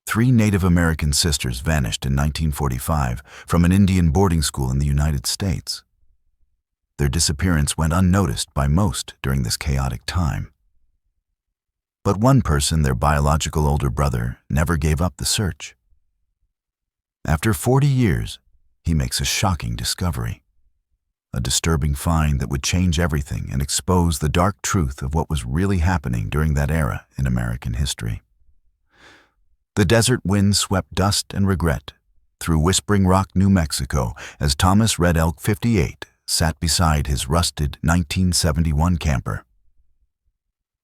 Three Native American sisters vanished in 1945 from an Indian boarding school in the United States. Their disappearance went unnoticed by most during this chaotic time. But one person, their biological older brother, never gave up the search. After 40 years, he makes a shocking discovery. A disturbing find that would change everything and expose the dark truth of what was really happening during that era in American history. The desert wind swept dust and regret through Whispering Rock, New Mexico, as Thomas Red Elk 58 sat beside his rusted 1971 camper.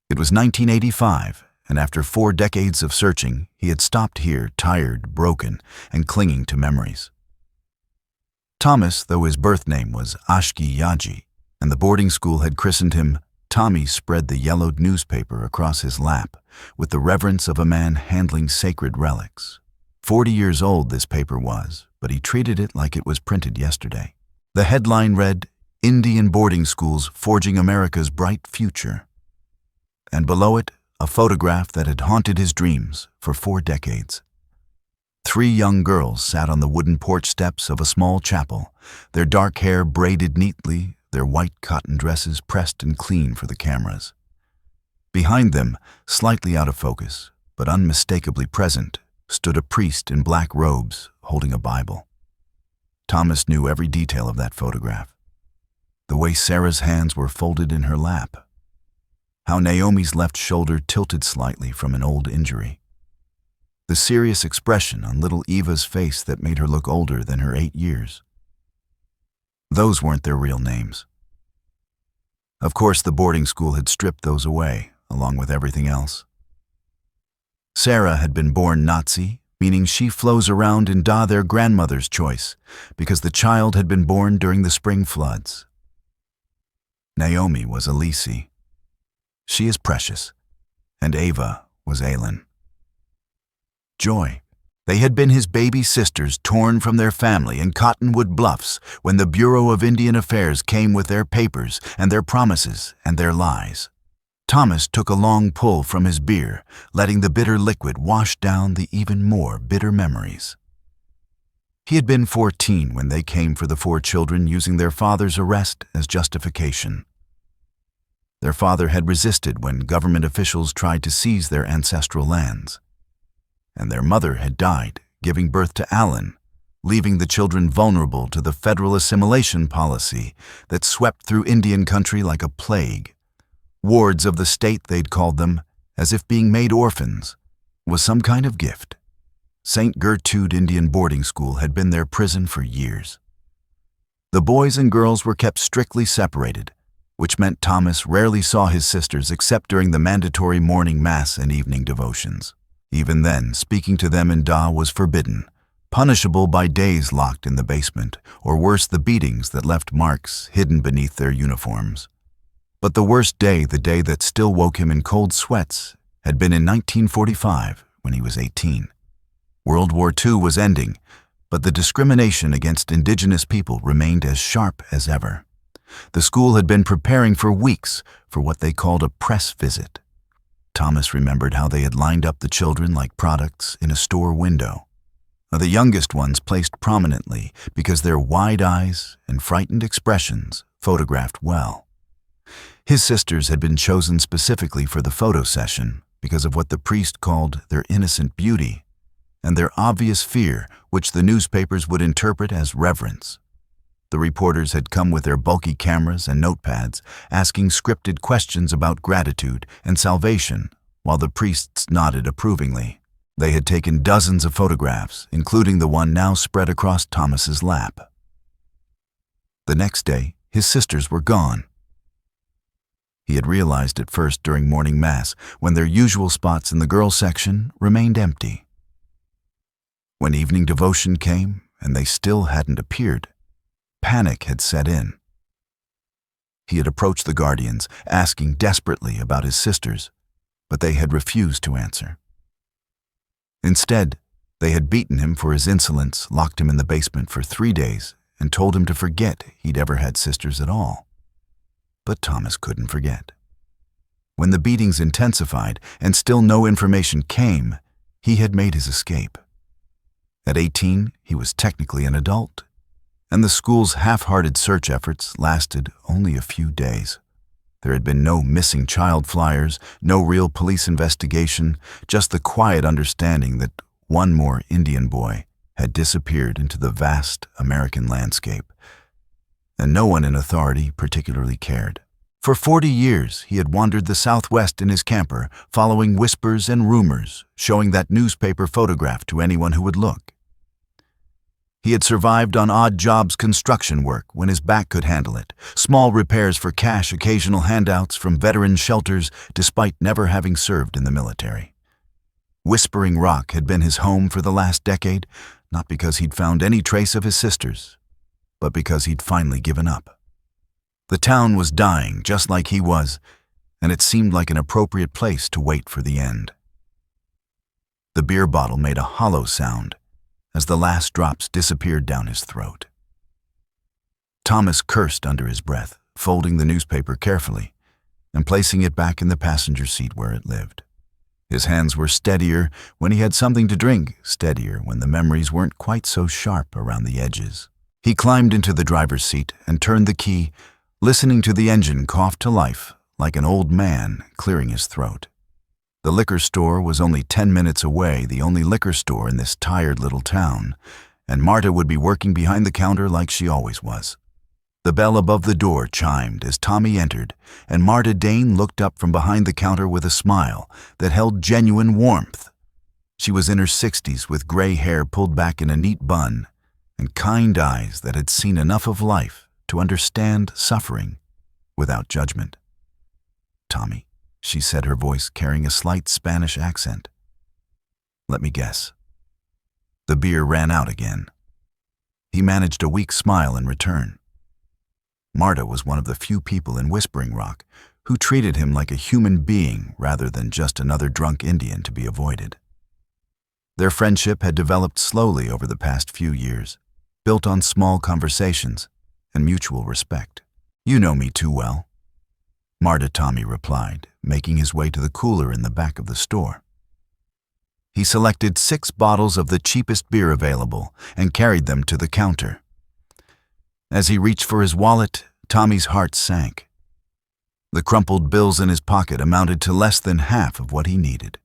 It was 1985, and after 4 decades of searching, he had stopped here, tired, broken, and clinging to memories. Thomas, though his birth name was Ashki Yaji, and the boarding school had christened him, Tommy spread the yellowed newspaper across his lap with the reverence of a man handling sacred relics. 40 years old this paper was, but he treated it like it was printed yesterday. The headline read, "Indian Boarding Schools Forging America's Bright Future." And below it, a photograph that had haunted his dreams for 4 decades. 3 young girls sat on the wooden porch steps of a small chapel, their dark hair braided neatly, their white cotton dresses pressed and clean for the cameras. Behind them, slightly out of focus, but unmistakably present, stood a priest in black robes holding a Bible. Thomas knew every detail of that photograph. The way Sarah's hands were folded in her lap. How Naomi's left shoulder tilted slightly from an old injury. The serious expression on little Eva's face that made her look older than her 8 years. Those weren't their real names. Of course, the boarding school had stripped those away, along with everything else. Sarah had been born Nazi, meaning she flows around in Da, their grandmother's choice, because the child had been born during the spring floods. Naomi was Elise. She is precious, and Ava was Aylin. Joy. They had been his baby sisters torn from their family in Cottonwood Bluffs when the Bureau of Indian Affairs came with their papers and their promises and their lies. Thomas took a long pull from his beer, letting the bitter liquid wash down the even more bitter memories. He had been 14 when they came for the 4 children, using their father's arrest as justification. Their father had resisted when government officials tried to seize their ancestral lands. And their mother had died, giving birth to Alan, leaving the children vulnerable to the federal assimilation policy that swept through Indian country like a plague. Wards of the state, they'd called them, as if being made orphans was some kind of gift. St. Gertrude Indian Boarding School had been their prison for years. The boys and girls were kept strictly separated, which meant Thomas rarely saw his sisters except during the mandatory morning mass and evening devotions. Even then, speaking to them in Da was forbidden, punishable by days locked in the basement, or worse, the beatings that left marks hidden beneath their uniforms. But the worst day, the day that still woke him in cold sweats, had been in 1945, when he was 18. World War II was ending, but the discrimination against indigenous people remained as sharp as ever. The school had been preparing for weeks for what they called a press visit. Thomas remembered how they had lined up the children like products in a store window. The youngest ones placed prominently because their wide eyes and frightened expressions photographed well. His sisters had been chosen specifically for the photo session because of what the priest called their innocent beauty and their obvious fear, which the newspapers would interpret as reverence. The reporters had come with their bulky cameras and notepads, asking scripted questions about gratitude and salvation, while the priests nodded approvingly. They had taken dozens of photographs, including the one now spread across Thomas's lap. The next day, his sisters were gone. He had realized at first during morning mass, when their usual spots in the girls' section remained empty. When evening devotion came, and they still hadn't appeared, panic had set in. He had approached the guardians, asking desperately about his sisters, but they had refused to answer. Instead, they had beaten him for his insolence, locked him in the basement for 3 days, and told him to forget he'd ever had sisters at all. But Thomas couldn't forget. When the beatings intensified and still no information came, He had made his escape. At 18, he was technically an adult, and the school's half-hearted search efforts lasted only a few days. There had been no missing child flyers, no real police investigation, just the quiet understanding that one more Indian boy had disappeared into the vast American landscape, and no one in authority particularly cared. For 40 years, he had wandered the Southwest in his camper, following whispers and rumors, showing that newspaper photograph to anyone who would look. He had survived on odd jobs, construction work when his back could handle it, small repairs for cash, occasional handouts from veteran shelters, despite never having served in the military. Whispering Rock had been his home for the last decade, not because he'd found any trace of his sisters, but because he'd finally given up. The town was dying just like he was, and it seemed like an appropriate place to wait for the end. The beer bottle made a hollow sound as the last drops disappeared down his throat. Thomas cursed under his breath, folding the newspaper carefully and placing it back in the passenger seat where it lived. His hands were steadier when he had something to drink, steadier when the memories weren't quite so sharp around the edges. He climbed into the driver's seat and turned the key, listening to the engine cough to life like an old man clearing his throat. The liquor store was only 10 minutes away, the only liquor store in this tired little town, and Marta would be working behind the counter like she always was. The bell above the door chimed as Tommy entered, and Marta Dane looked up from behind the counter with a smile that held genuine warmth. She was in her 60s with gray hair pulled back in a neat bun and kind eyes that had seen enough of life to understand suffering without judgment. "Tommy," she said, her voice carrying a slight Spanish accent. "Let me guess." The beer ran out again. He managed a weak smile in return. Marta was one of the few people in Whispering Rock who treated him like a human being rather than just another drunk Indian to be avoided. Their friendship had developed slowly over the past few years, built on small conversations and mutual respect. "You know me too well," Marta Tommy replied, making his way to the cooler in the back of the store. He selected 6 bottles of the cheapest beer available and carried them to the counter. As he reached for his wallet, Tommy's heart sank. The crumpled bills in his pocket amounted to less than half of what he needed.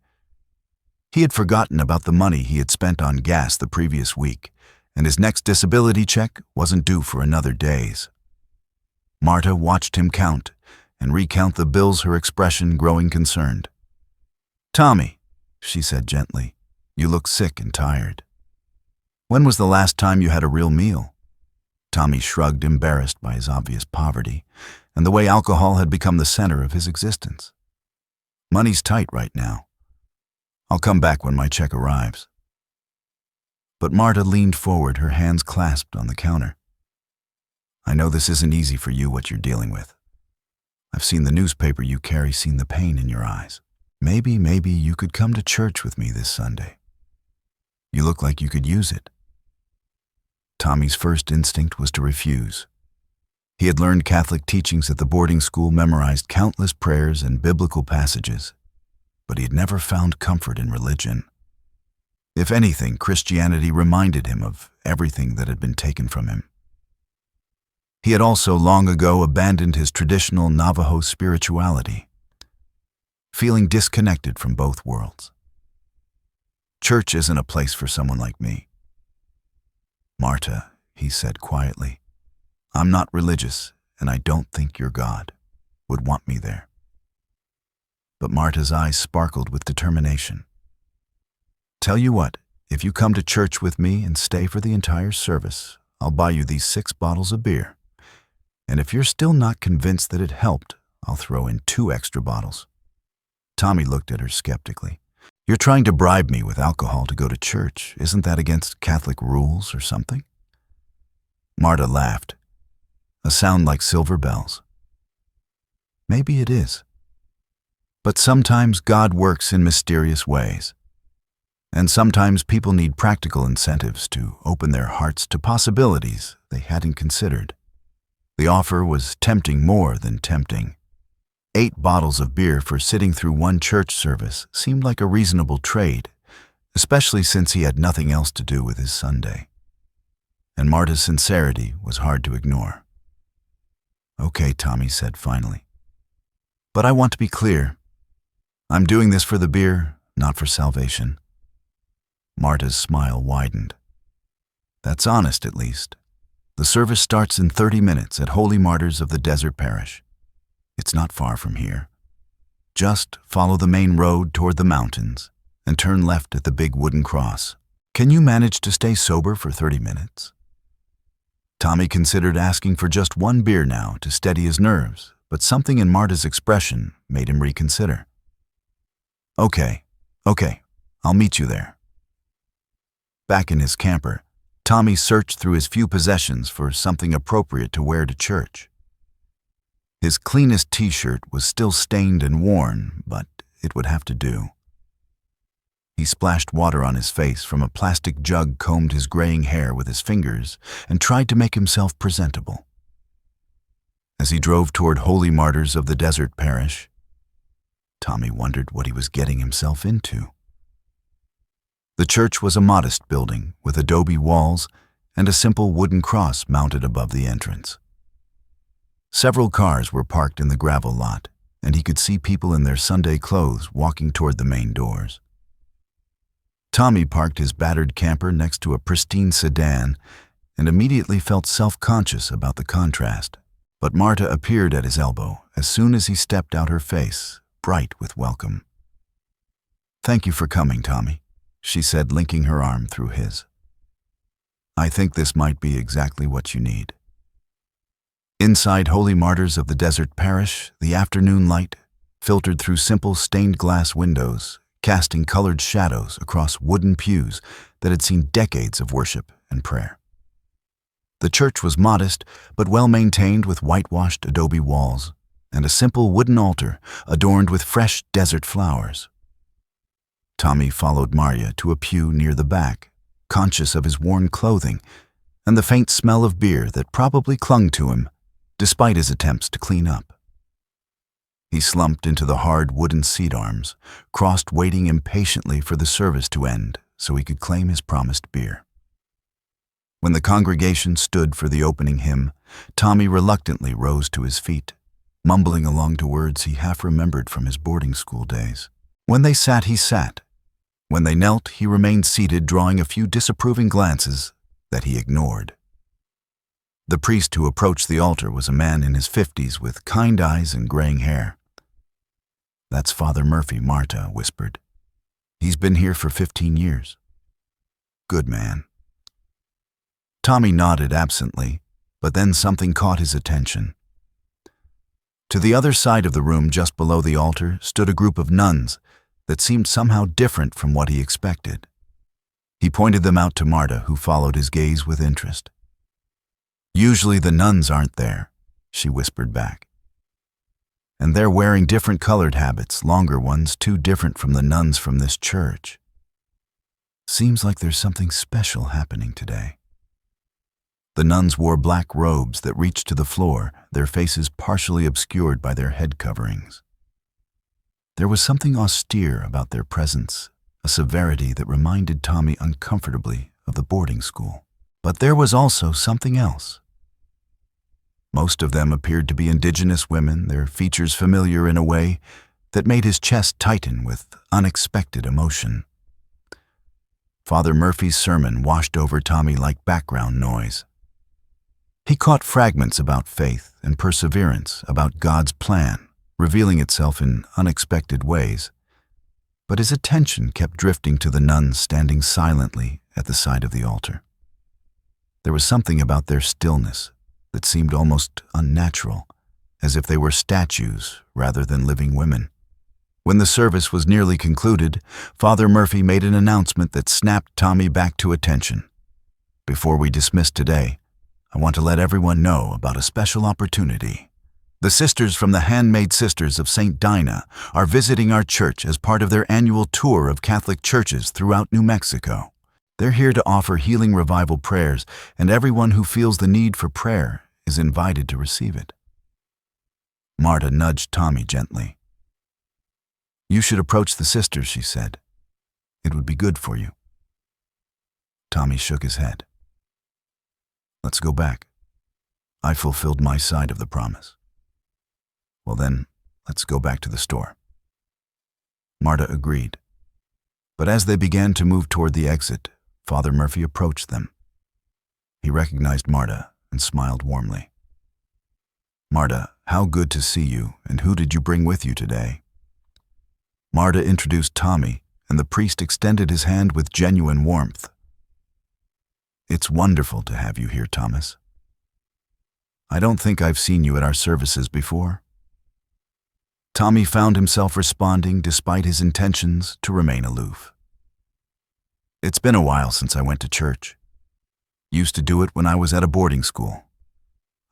He had forgotten about the money he had spent on gas the previous week, and his next disability check wasn't due for another days. Marta watched him count and recount the bills, her expression growing concerned. "Tommy," she said gently, "you look sick and tired. When was the last time you had a real meal?" Tommy shrugged, embarrassed by his obvious poverty and the way alcohol had become the center of his existence. "Money's tight right now. I'll come back when my check arrives." But Marta leaned forward, her hands clasped on the counter. "I know this isn't easy for you, what you're dealing with. I've seen the newspaper you carry, seen the pain in your eyes. Maybe you could come to church with me this Sunday. You look like you could use it." Tommy's first instinct was to refuse. He had learned Catholic teachings at the boarding school, memorized countless prayers and biblical passages, but he had never found comfort in religion. If anything, Christianity reminded him of everything that had been taken from him. He had also long ago abandoned his traditional Navajo spirituality, feeling disconnected from both worlds. "Church isn't a place for someone like me." "Marta," he said quietly, "I'm not religious, and I don't think your God would want me there." But Marta's eyes sparkled with determination. "Tell you what, if you come to church with me and stay for the entire service, I'll buy you these 6 bottles of beer. And if you're still not convinced that it helped, I'll throw in 2 extra bottles." Tommy looked at her skeptically. "You're trying to bribe me with alcohol to go to church. Isn't that against Catholic rules or something?" Marta laughed, a sound like silver bells. "Maybe it is. But sometimes God works in mysterious ways. And sometimes people need practical incentives to open their hearts to possibilities they hadn't considered." The offer was tempting more than tempting. 8 bottles of beer for sitting through one church service seemed like a reasonable trade, especially since he had nothing else to do with his Sunday. And Marta's sincerity was hard to ignore. "Okay," Tommy said finally. "But I want to be clear. I'm doing this for the beer, not for salvation." Marta's smile widened. "That's honest, at least. The service starts in 30 minutes at Holy Martyrs of the Desert Parish. It's not far from here. Just follow the main road toward the mountains and turn left at the big wooden cross. Can you manage to stay sober for 30 minutes?" Tommy considered asking for just one beer now to steady his nerves, but something in Marta's expression made him reconsider. Okay, I'll meet you there." Back in his camper, Tommy searched through his few possessions for something appropriate to wear to church. His cleanest t-shirt was still stained and worn, but it would have to do. He splashed water on his face from a plastic jug, combed his graying hair with his fingers, and tried to make himself presentable. As he drove toward Holy Martyrs of the Desert Parish, Tommy wondered what he was getting himself into. The church was a modest building with adobe walls and a simple wooden cross mounted above the entrance. Several cars were parked in the gravel lot, and he could see people in their Sunday clothes walking toward the main doors. Tommy parked his battered camper next to a pristine sedan and immediately felt self-conscious about the contrast. But Marta appeared at his elbow as soon as he stepped out, her face bright with welcome. "Thank you for coming, Tommy," she said, linking her arm through his. "I think this might be exactly what you need." Inside Holy Martyrs of the Desert Parish, the afternoon light filtered through simple stained glass windows, casting colored shadows across wooden pews that had seen decades of worship and prayer. The church was modest but well-maintained, with whitewashed adobe walls and a simple wooden altar adorned with fresh desert flowers. Tommy followed Marya to a pew near the back, conscious of his worn clothing and the faint smell of beer that probably clung to him despite his attempts to clean up. He slumped into the hard wooden seat arms, crossed, waiting impatiently for the service to end so he could claim his promised beer. When the congregation stood for the opening hymn, Tommy reluctantly rose to his feet, mumbling along to words he half remembered from his boarding school days. When they sat, he sat. When they knelt, he remained seated, drawing a few disapproving glances that he ignored. The priest who approached the altar was a man in his 50s with kind eyes and graying hair. "That's Father Murphy," Marta whispered. "He's been here for 15 years. Good man." Tommy nodded absently, but then something caught his attention. To the other side of the room, just below the altar, stood a group of nuns that seemed somehow different from what he expected. He pointed them out to Marta, who followed his gaze with interest. "Usually the nuns aren't there," she whispered back. "And they're wearing different colored habits, longer ones, too different from the nuns from this church. Seems like there's something special happening today." The nuns wore black robes that reached to the floor, their faces partially obscured by their head coverings. There was something austere about their presence, a severity that reminded Tommy uncomfortably of the boarding school. But there was also something else. Most of them appeared to be indigenous women, their features familiar in a way that made his chest tighten with unexpected emotion. Father Murphy's sermon washed over Tommy like background noise. He caught fragments about faith and perseverance, about God's plan, revealing itself in unexpected ways. But his attention kept drifting to the nuns standing silently at the side of the altar. There was something about their stillness that seemed almost unnatural, as if they were statues rather than living women. When the service was nearly concluded, Father Murphy made an announcement that snapped Tommy back to attention. "Before we dismiss today, I want to let everyone know about a special opportunity. The sisters from the Handmaid Sisters of St. Dinah are visiting our church as part of their annual tour of Catholic churches throughout New Mexico. They're here to offer healing revival prayers, and everyone who feels the need for prayer is invited to receive it." Marta nudged Tommy gently. "You should approach the sisters," she said. It would be good for you. Tommy shook his head. Let's go back. I fulfilled my side of the promise. Well then, let's go back to the store. Marta agreed. But as they began to move toward the exit, Father Murphy approached them. He recognized Marta and smiled warmly. Marta, how good to see you, and who did you bring with you today? Marta introduced Tommy, and the priest extended his hand with genuine warmth. It's wonderful to have you here, Thomas. I don't think I've seen you at our services before. Tommy found himself responding despite his intentions to remain aloof. It's been a while since I went to church. Used to do it when I was at a boarding school.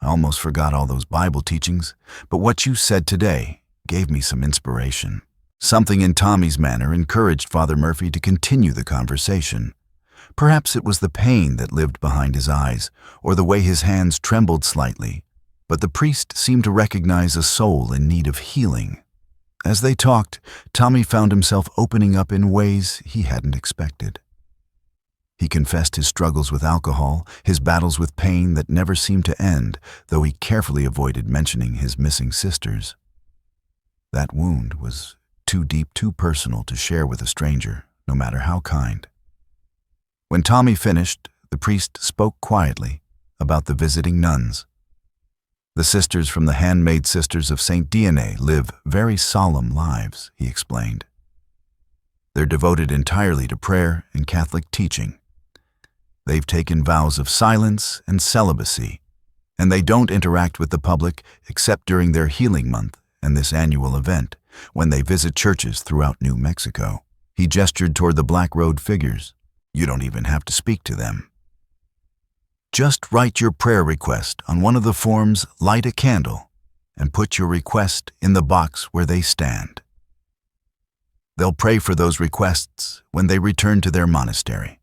I almost forgot all those Bible teachings, but what you said today gave me some inspiration. Something in Tommy's manner encouraged Father Murphy to continue the conversation. Perhaps it was the pain that lived behind his eyes, or the way his hands trembled slightly, but the priest seemed to recognize a soul in need of healing. As they talked, Tommy found himself opening up in ways he hadn't expected. He confessed his struggles with alcohol, his battles with pain that never seemed to end, though he carefully avoided mentioning his missing sisters. That wound was too deep, too personal to share with a stranger, no matter how kind. When Tommy finished, the priest spoke quietly about the visiting nuns. The sisters from the Handmaid Sisters of St. Diane live very solemn lives, he explained. They're devoted entirely to prayer and Catholic teaching. They've taken vows of silence and celibacy, and they don't interact with the public except during their healing month and this annual event, when they visit churches throughout New Mexico. He gestured toward the black robed figures. You don't even have to speak to them. Just write your prayer request on one of the forms, light a candle, and put your request in the box where they stand. They'll pray for those requests when they return to their monastery.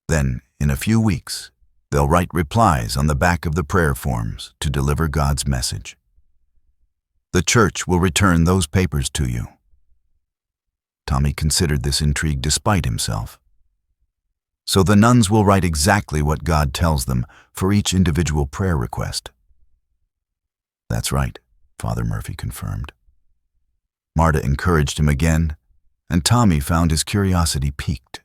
Then, in a few weeks, they'll write replies on the back of the prayer forms to deliver God's message. The church will return those papers to you. Tommy considered this intrigue despite himself. So the nuns will write exactly what God tells them for each individual prayer request. That's right, Father Murphy confirmed. Marta encouraged him again, and Tommy found his curiosity piqued.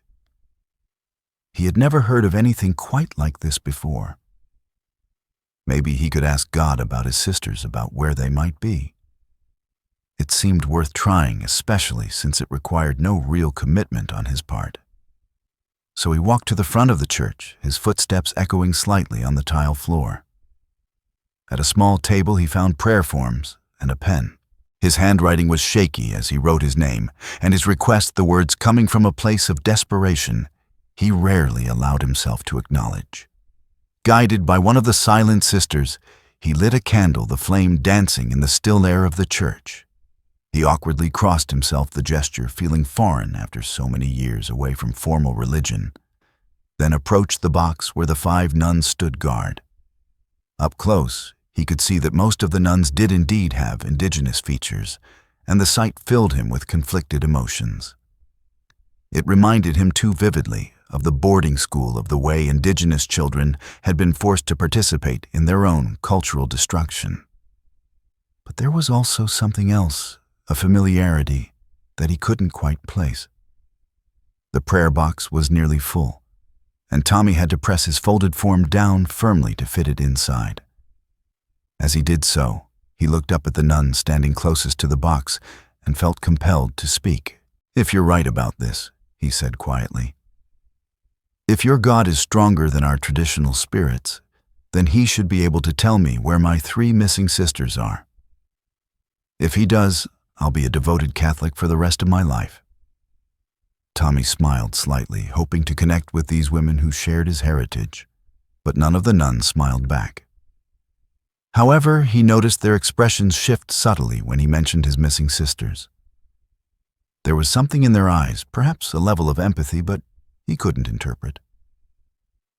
He had never heard of anything quite like this before. Maybe he could ask God about his sisters, about where they might be. It seemed worth trying, especially since it required no real commitment on his part. So he walked to the front of the church, his footsteps echoing slightly on the tile floor. At a small table he found prayer forms and a pen. His handwriting was shaky as he wrote his name, and his request, the words coming from a place of desperation he rarely allowed himself to acknowledge. Guided by one of the silent sisters, he lit a candle, the flame dancing in the still air of the church. He awkwardly crossed himself the gesture, feeling foreign after so many years away from formal religion, then approached the box where the 5 nuns stood guard. Up close, he could see that most of the nuns did indeed have indigenous features, and the sight filled him with conflicted emotions. It reminded him too vividly of the boarding school, of the way indigenous children had been forced to participate in their own cultural destruction. But there was also something else, a familiarity that he couldn't quite place. The prayer box was nearly full, and Tommy had to press his folded form down firmly to fit it inside. As he did so, he looked up at the nun standing closest to the box and felt compelled to speak. "If you're right about this," he said quietly, "if your God is stronger than our traditional spirits, then he should be able to tell me where my 3 missing sisters are. If he does, I'll be a devoted Catholic for the rest of my life." Tommy smiled slightly, hoping to connect with these women who shared his heritage, but none of the nuns smiled back. However, he noticed their expressions shift subtly when he mentioned his missing sisters. There was something in their eyes, perhaps a level of empathy, but he couldn't interpret.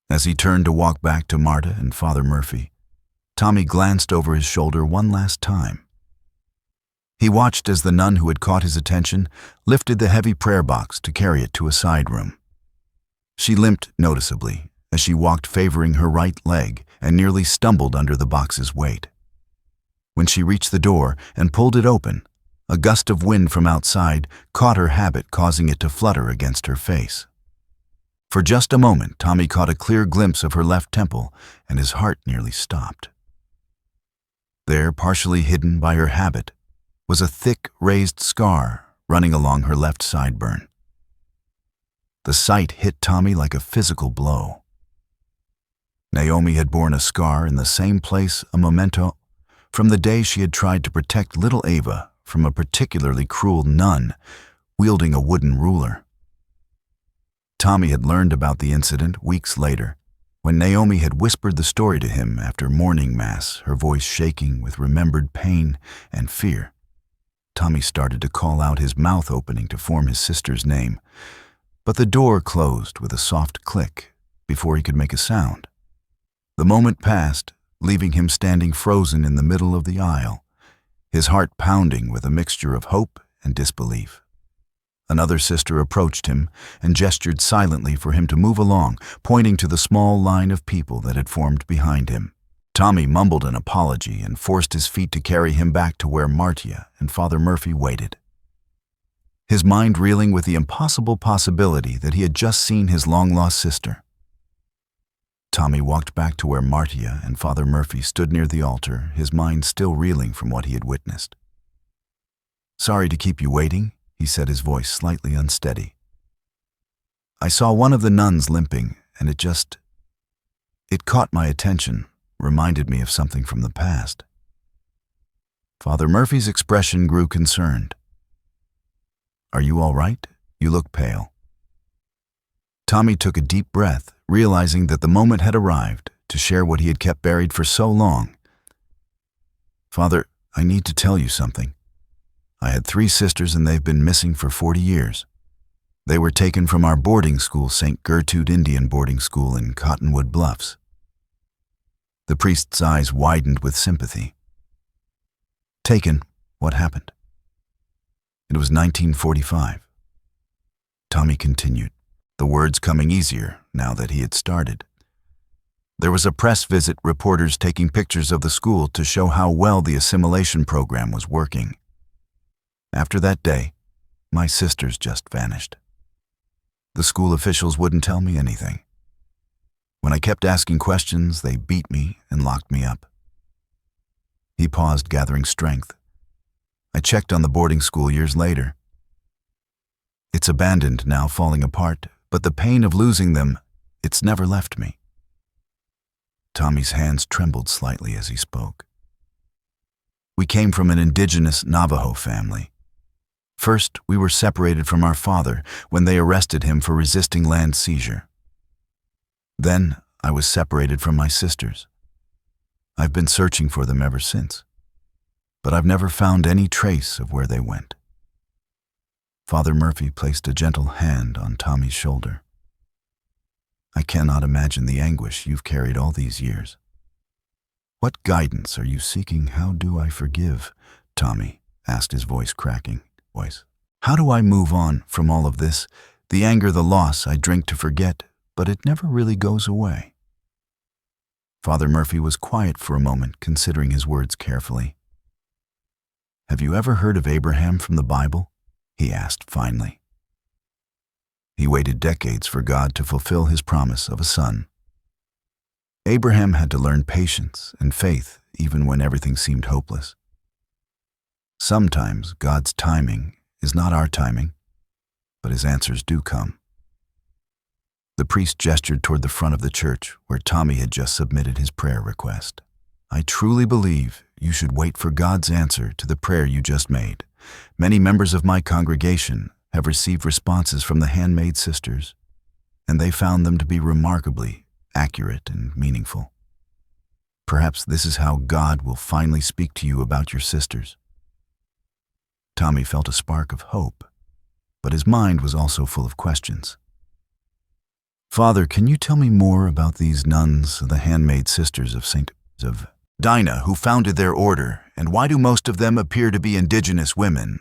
As he turned to walk back to Marta and Father Murphy, Tommy glanced over his shoulder one last time. He watched as the nun who had caught his attention lifted the heavy prayer box to carry it to a side room. She limped noticeably as she walked, favoring her right leg, and nearly stumbled under the box's weight. When she reached the door and pulled it open, a gust of wind from outside caught her habit, causing it to flutter against her face. For just a moment, Tommy caught a clear glimpse of her left temple, and his heart nearly stopped. There, partially hidden by her habit, was a thick, raised scar running along her left sideburn. The sight hit Tommy like a physical blow. Naomi had borne a scar in the same place, a memento from the day she had tried to protect little Ava from a particularly cruel nun wielding a wooden ruler. Tommy had learned about the incident weeks later, when Naomi had whispered the story to him after morning mass, her voice shaking with remembered pain and fear. Tommy started to call out, his mouth opening to form his sister's name, but the door closed with a soft click before he could make a sound. The moment passed, leaving him standing frozen in the middle of the aisle, his heart pounding with a mixture of hope and disbelief. Another sister approached him and gestured silently for him to move along, pointing to the small line of people that had formed behind him. Tommy mumbled an apology and forced his feet to carry him back to where Martia and Father Murphy waited, his mind reeling with the impossible possibility that he had just seen his long-lost sister. Tommy walked back to where Martia and Father Murphy stood near the altar, his mind still reeling from what he had witnessed. "Sorry to keep you waiting," he said, his voice slightly unsteady. "I saw one of the nuns limping, and it caught my attention, reminded me of something from the past." Father Murphy's expression grew concerned. "Are you all right? You look pale." Tommy took a deep breath, realizing that the moment had arrived to share what he had kept buried for so long. "Father, I need to tell you something. I had 3 sisters and they've been missing for 40 years. They were taken from our boarding school, St. Gertrude Indian Boarding School in Cottonwood Bluffs." The priest's eyes widened with sympathy. "Taken? What happened?" "It was 1945. Tommy continued, the words coming easier now that he had started. "There was a press visit, reporters taking pictures of the school to show how well the assimilation program was working. After that day, my sisters just vanished. The school officials wouldn't tell me anything. When I kept asking questions, they beat me and locked me up." He paused, gathering strength. "I checked on the boarding school years later. It's abandoned now, falling apart, but the pain of losing them, it's never left me." Tommy's hands trembled slightly as he spoke. "We came from an indigenous Navajo family. First, we were separated from our father when they arrested him for resisting land seizure. Then, I was separated from my sisters. I've been searching for them ever since, but I've never found any trace of where they went." Father Murphy placed a gentle hand on Tommy's shoulder. "I cannot imagine the anguish you've carried all these years. What guidance are you seeking? How do I forgive?" Tommy asked, his voice cracking. "How do I move on from all of this? The anger, the loss, I drink to forget, but it never really goes away." Father Murphy was quiet for a moment, considering his words carefully. "Have you ever heard of Abraham from the Bible?" he asked finally. "He waited decades for God to fulfill his promise of a son. Abraham had to learn patience and faith even when everything seemed hopeless. Sometimes God's timing is not our timing, but his answers do come." The priest gestured toward the front of the church where Tommy had just submitted his prayer request. "I truly believe you should wait for God's answer to the prayer you just made. Many members of my congregation have received responses from the handmaid sisters, and they found them to be remarkably accurate and meaningful. Perhaps this is how God will finally speak to you about your sisters." Tommy felt a spark of hope, but his mind was also full of questions. "Father, can you tell me more about these nuns, the handmaid sisters of Dinah, who founded their order, and why do most of them appear to be indigenous women?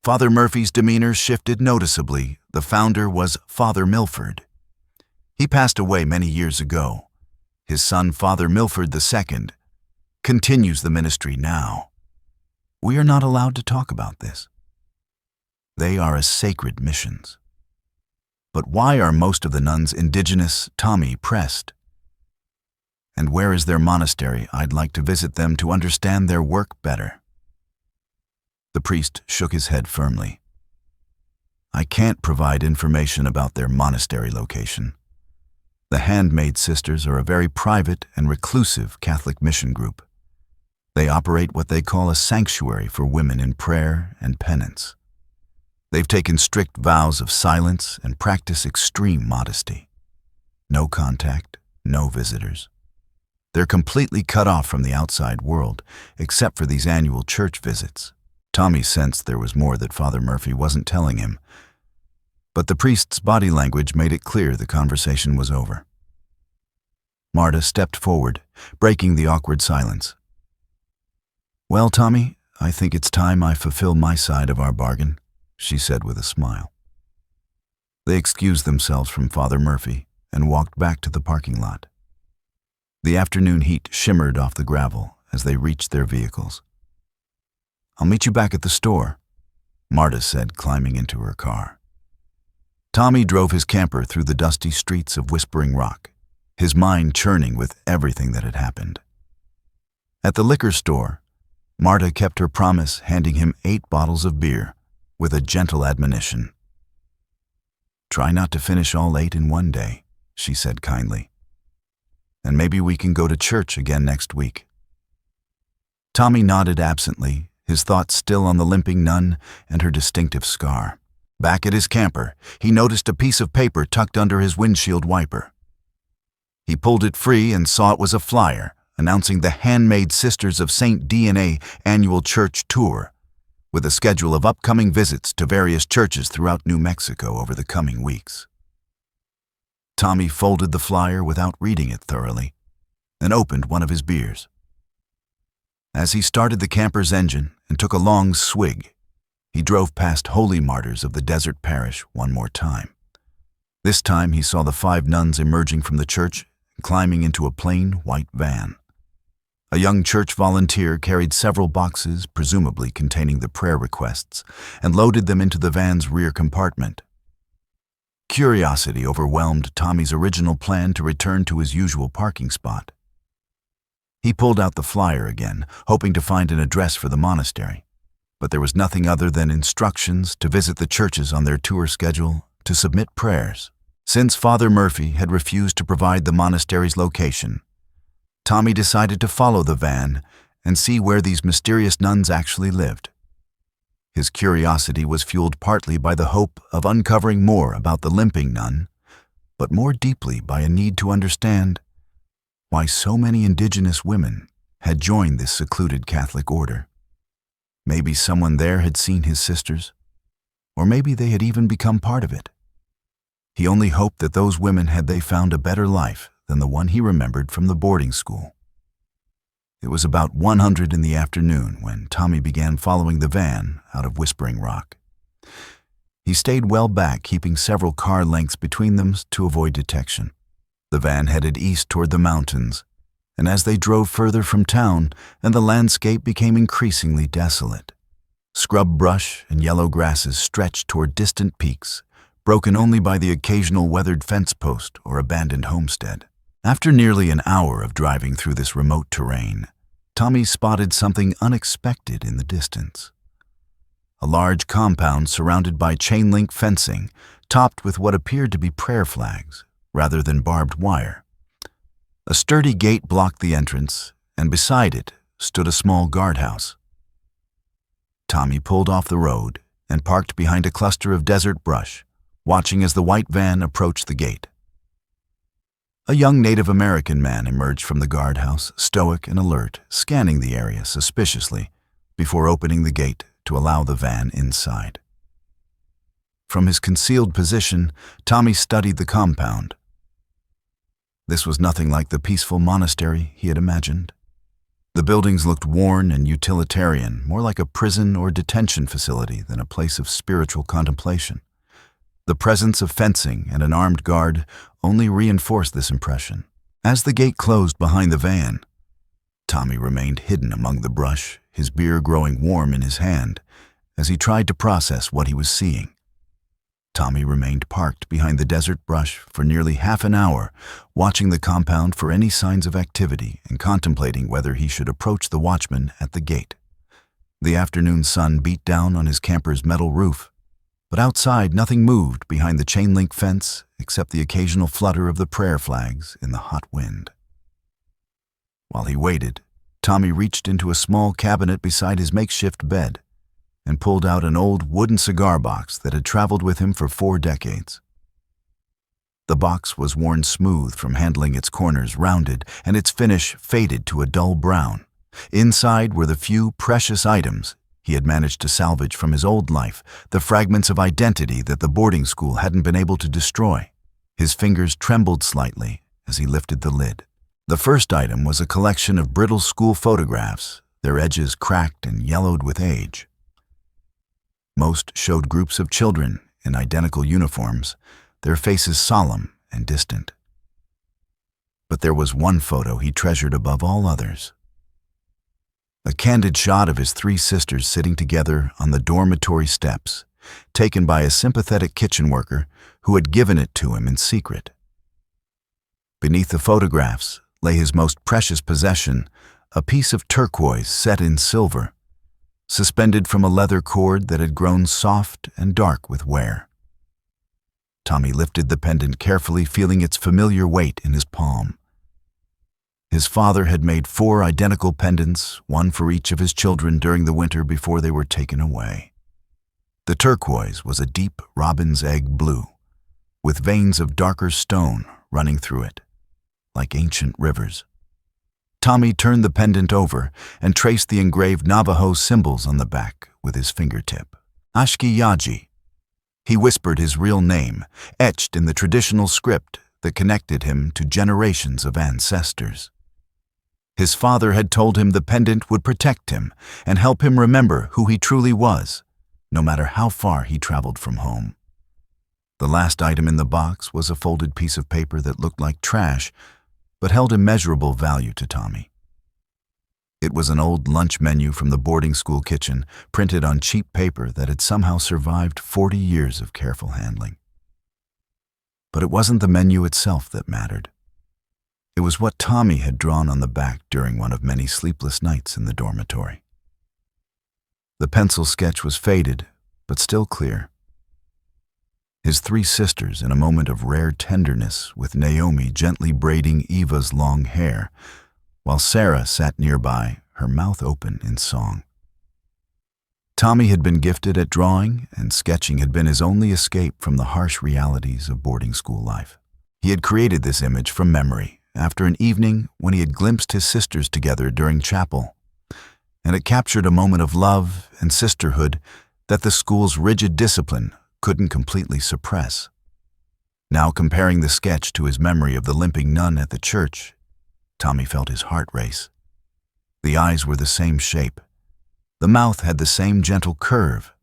Father Murphy's demeanor shifted noticeably. The founder was Father Milford. He passed away many years ago. His son, Father Milford II, continues the ministry now. We are not allowed to talk about this. They are as sacred missions. But why are most of the nuns indigenous? Tommy pressed. And where is their monastery? I'd like to visit them to understand their work better. The priest shook his head firmly. I can't provide information about their monastery location. The Handmaid Sisters are a very private and reclusive Catholic mission group. They operate what they call a sanctuary for women in prayer and penance. They've taken strict vows of silence and practice extreme modesty. No contact, no visitors. They're completely cut off from the outside world, except for these annual church visits. Tommy sensed there was more that Father Murphy wasn't telling him, but the priest's body language made it clear the conversation was over. Marta stepped forward, breaking the awkward silence. Well, Tommy, I think it's time I fulfill my side of our bargain, she said with a smile. They excused themselves from Father Murphy and walked back to the parking lot. The afternoon heat shimmered off the gravel as they reached their vehicles. I'll meet you back at the store, Marta said, climbing into her car. Tommy drove his camper through the dusty streets of Whispering Rock, his mind churning with everything that had happened. At the liquor store, Marta kept her promise, handing him 8 bottles of beer with a gentle admonition. Try not to finish all 8 in one day, she said kindly. And maybe we can go to church again next week. Tommy nodded absently, his thoughts still on the limping nun and her distinctive scar. Back at his camper, he noticed a piece of paper tucked under his windshield wiper. He pulled it free and saw it was a flyer announcing the Handmaid Sisters of St. DNA annual church tour, with a schedule of upcoming visits to various churches throughout New Mexico over the coming weeks. Tommy folded the flyer without reading it thoroughly and opened one of his beers. As he started the camper's engine and took a long swig, he drove past Holy Martyrs of the Desert Parish one more time. This time he saw the 5 nuns emerging from the church and climbing into a plain white van. A young church volunteer carried several boxes, presumably containing the prayer requests, and loaded them into the van's rear compartment. Curiosity overwhelmed Tommy's original plan to return to his usual parking spot. He pulled out the flyer again, hoping to find an address for the monastery, but there was nothing other than instructions to visit the churches on their tour schedule to submit prayers. Since Father Murphy had refused to provide the monastery's location, Tommy decided to follow the van and see where these mysterious nuns actually lived. His curiosity was fueled partly by the hope of uncovering more about the limping nun, but more deeply by a need to understand why so many indigenous women had joined this secluded Catholic order. Maybe someone there had seen his sisters, or maybe they had even become part of it. He only hoped that those women had found a better life than the one he remembered from the boarding school. It was about 1:00 in the afternoon when Tommy began following the van out of Whispering Rock. He stayed well back, keeping several car lengths between them to avoid detection. The van headed east toward the mountains, and as they drove further from town, and the landscape became increasingly desolate. Scrub brush and yellow grasses stretched toward distant peaks, broken only by the occasional weathered fence post or abandoned homestead. After nearly an hour of driving through this remote terrain, Tommy spotted something unexpected in the distance. A large compound surrounded by chain-link fencing, topped with what appeared to be prayer flags, rather than barbed wire. A sturdy gate blocked the entrance, and beside it stood a small guardhouse. Tommy pulled off the road and parked behind a cluster of desert brush, watching as the white van approached the gate. A young Native American man emerged from the guardhouse, stoic and alert, scanning the area suspiciously before opening the gate to allow the van inside. From his concealed position, Tommy studied the compound. This was nothing like the peaceful monastery he had imagined. The buildings looked worn and utilitarian, more like a prison or detention facility than a place of spiritual contemplation. The presence of fencing and an armed guard only reinforced this impression. As the gate closed behind the van, Tommy remained hidden among the brush, his beer growing warm in his hand as he tried to process what he was seeing. Tommy remained parked behind the desert brush for nearly half an hour, watching the compound for any signs of activity and contemplating whether he should approach the watchman at the gate. The afternoon sun beat down on his camper's metal roof, but outside nothing moved behind the chain-link fence except the occasional flutter of the prayer flags in the hot wind. While he waited, Tommy reached into a small cabinet beside his makeshift bed and pulled out an old wooden cigar box that had traveled with him for 4 decades. The box was worn smooth from handling its corners rounded, and its finish faded to a dull brown. Inside were the few precious items he had managed to salvage from his old life, the fragments of identity that the boarding school hadn't been able to destroy. His fingers trembled slightly as he lifted the lid. The first item was a collection of brittle school photographs, their edges cracked and yellowed with age. Most showed groups of children in identical uniforms, their faces solemn and distant. But there was one photo he treasured above all others. A candid shot of his 3 sisters sitting together on the dormitory steps, taken by a sympathetic kitchen worker who had given it to him in secret. Beneath the photographs lay his most precious possession, a piece of turquoise set in silver, suspended from a leather cord that had grown soft and dark with wear. Tommy lifted the pendant carefully, feeling its familiar weight in his palm. His father had made 4 identical pendants, one for each of his children during the winter before they were taken away. The turquoise was a deep robin's egg blue, with veins of darker stone running through it, like ancient rivers. Tommy turned the pendant over and traced the engraved Navajo symbols on the back with his fingertip. Ashki Yaji. He whispered his real name, etched in the traditional script that connected him to generations of ancestors. His father had told him the pendant would protect him and help him remember who he truly was, no matter how far he traveled from home. The last item in the box was a folded piece of paper that looked like trash, but held immeasurable value to Tommy. It was an old lunch menu from the boarding school kitchen, printed on cheap paper that had somehow survived 40 years of careful handling. But it wasn't the menu itself that mattered. It was what Tommy had drawn on the back during one of many sleepless nights in the dormitory. The pencil sketch was faded, but still clear. His 3 sisters in a moment of rare tenderness, with Naomi gently braiding Eva's long hair, while Sarah sat nearby, her mouth open in song. Tommy had been gifted at drawing, and sketching had been his only escape from the harsh realities of boarding school life. He had created this image from memory after an evening when he had glimpsed his sisters together during chapel, and it captured a moment of love and sisterhood that the school's rigid discipline couldn't completely suppress. Now, comparing the sketch to his memory of the limping nun at the church, Tommy felt his heart race. The eyes were the same shape. The mouth had the same gentle curve.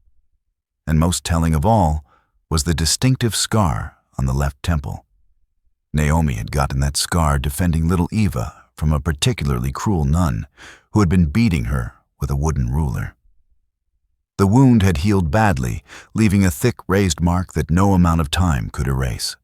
And most telling of all was the distinctive scar on the left temple. Naomi had gotten that scar defending little Eva from a particularly cruel nun who had been beating her with a wooden ruler. The wound had healed badly, leaving a thick raised mark that no amount of time could erase.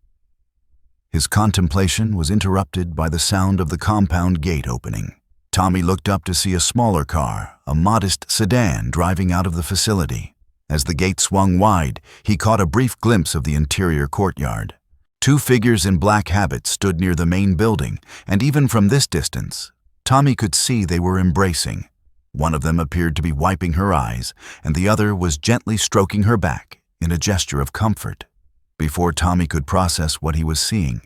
His contemplation was interrupted by the sound of the compound gate opening. Tommy looked up to see a smaller car, a modest sedan, driving out of the facility. As the gate swung wide, he caught a brief glimpse of the interior courtyard. 2 figures in black habits stood near the main building, and even from this distance, Tommy could see they were embracing. One of them appeared to be wiping her eyes, and the other was gently stroking her back in a gesture of comfort. Before Tommy could process what he was seeing,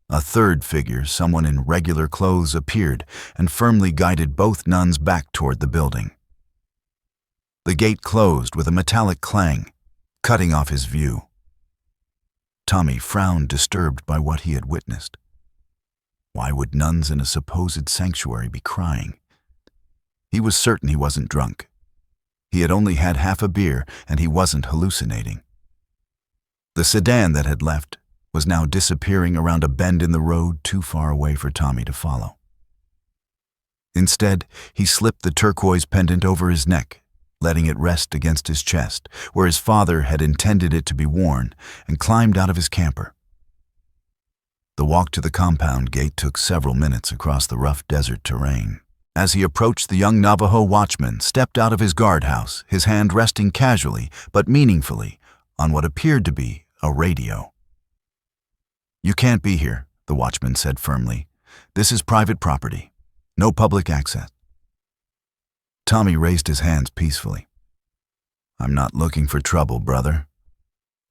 a third figure, someone in regular clothes, appeared and firmly guided both nuns back toward the building. The gate closed with a metallic clang, cutting off his view. Tommy frowned, disturbed by what he had witnessed. Why would nuns in a supposed sanctuary be crying? He was certain he wasn't drunk. He had only had half a beer, and he wasn't hallucinating. The sedan that had left was now disappearing around a bend in the road too far away for Tommy to follow. Instead, he slipped the turquoise pendant over his neck, letting it rest against his chest, where his father had intended it to be worn, and climbed out of his camper. The walk to the compound gate took several minutes across the rough desert terrain. As he approached, the young Navajo watchman stepped out of his guardhouse, his hand resting casually but meaningfully on what appeared to be a radio. "You can't be here," the watchman said firmly. "This is private property. No public access." Tommy raised his hands peacefully. "I'm not looking for trouble, brother.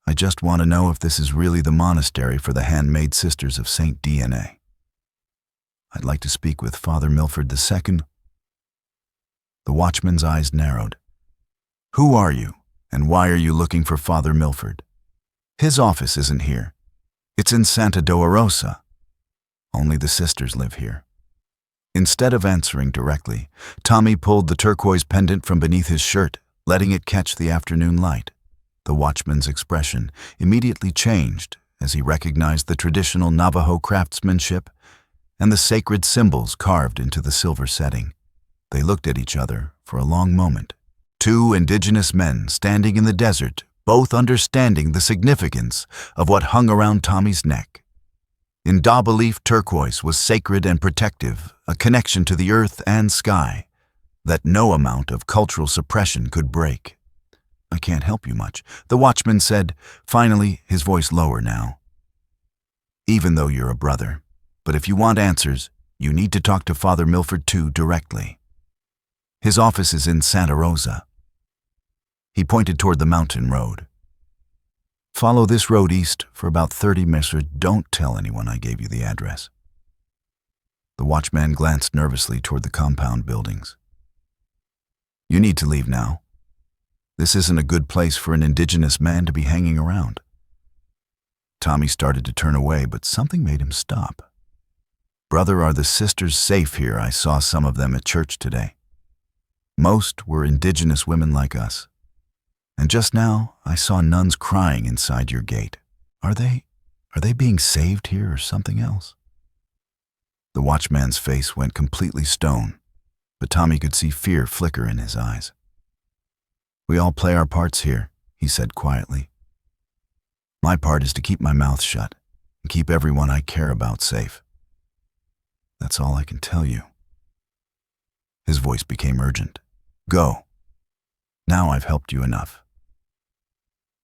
I just want to know if this is really the monastery for the Handmaid Sisters of St. DNA. I'd like to speak with Father Milford II. The watchman's eyes narrowed. "Who are you, and why are you looking for Father Milford? His office isn't here. It's in Santa Dolorosa. Only the sisters live here." Instead of answering directly, Tommy pulled the turquoise pendant from beneath his shirt, letting it catch the afternoon light. The watchman's expression immediately changed as he recognized the traditional Navajo craftsmanship and the sacred symbols carved into the silver setting. They looked at each other for a long moment. Two indigenous men standing in the desert, both understanding the significance of what hung around Tommy's neck. In Da belief, turquoise was sacred and protective, a connection to the earth and sky that no amount of cultural suppression could break. "I can't help you much," the watchman said, finally, his voice lower now. "Even though you're a brother. But if you want answers, you need to talk to Father Milford II directly. His office is in Santa Rosa." He pointed toward the mountain road. "Follow this road east for about 30 minutes. Don't tell anyone I gave you the address." The watchman glanced nervously toward the compound buildings. "You need to leave now. This isn't a good place for an indigenous man to be hanging around." Tommy started to turn away, but something made him stop. "Brother, are the sisters safe here? I saw some of them at church today. Most were indigenous women like us. And just now, I saw nuns crying inside your gate. Are they being saved here or something else?" The watchman's face went completely stone, but Tommy could see fear flicker in his eyes. "We all play our parts here," he said quietly. "My part is to keep my mouth shut and keep everyone I care about safe. That's all I can tell you." His voice became urgent. "Go. Now I've helped you enough."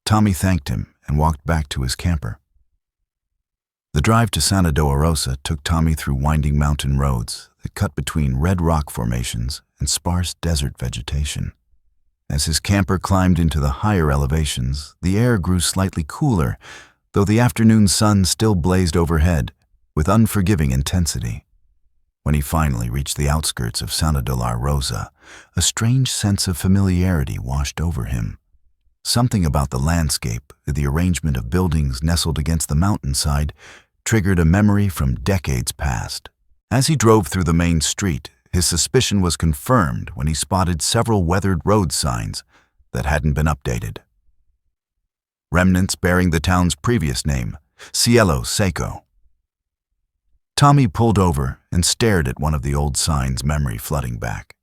Tommy thanked him and walked back to his camper. The drive to Santa Dolorosa took Tommy through winding mountain roads that cut between red rock formations and sparse desert vegetation. As his camper climbed into the higher elevations, the air grew slightly cooler, though the afternoon sun still blazed overhead with unforgiving intensity. When he finally reached the outskirts of Santa Dolorosa, a strange sense of familiarity washed over him. Something about the landscape, the arrangement of buildings nestled against the mountainside, triggered a memory from decades past. As he drove through the main street, his suspicion was confirmed when he spotted several weathered road signs that hadn't been updated. Remnants bearing the town's previous name, Cielo Seco. Tommy pulled over and stared at one of the old signs, memory flooding back.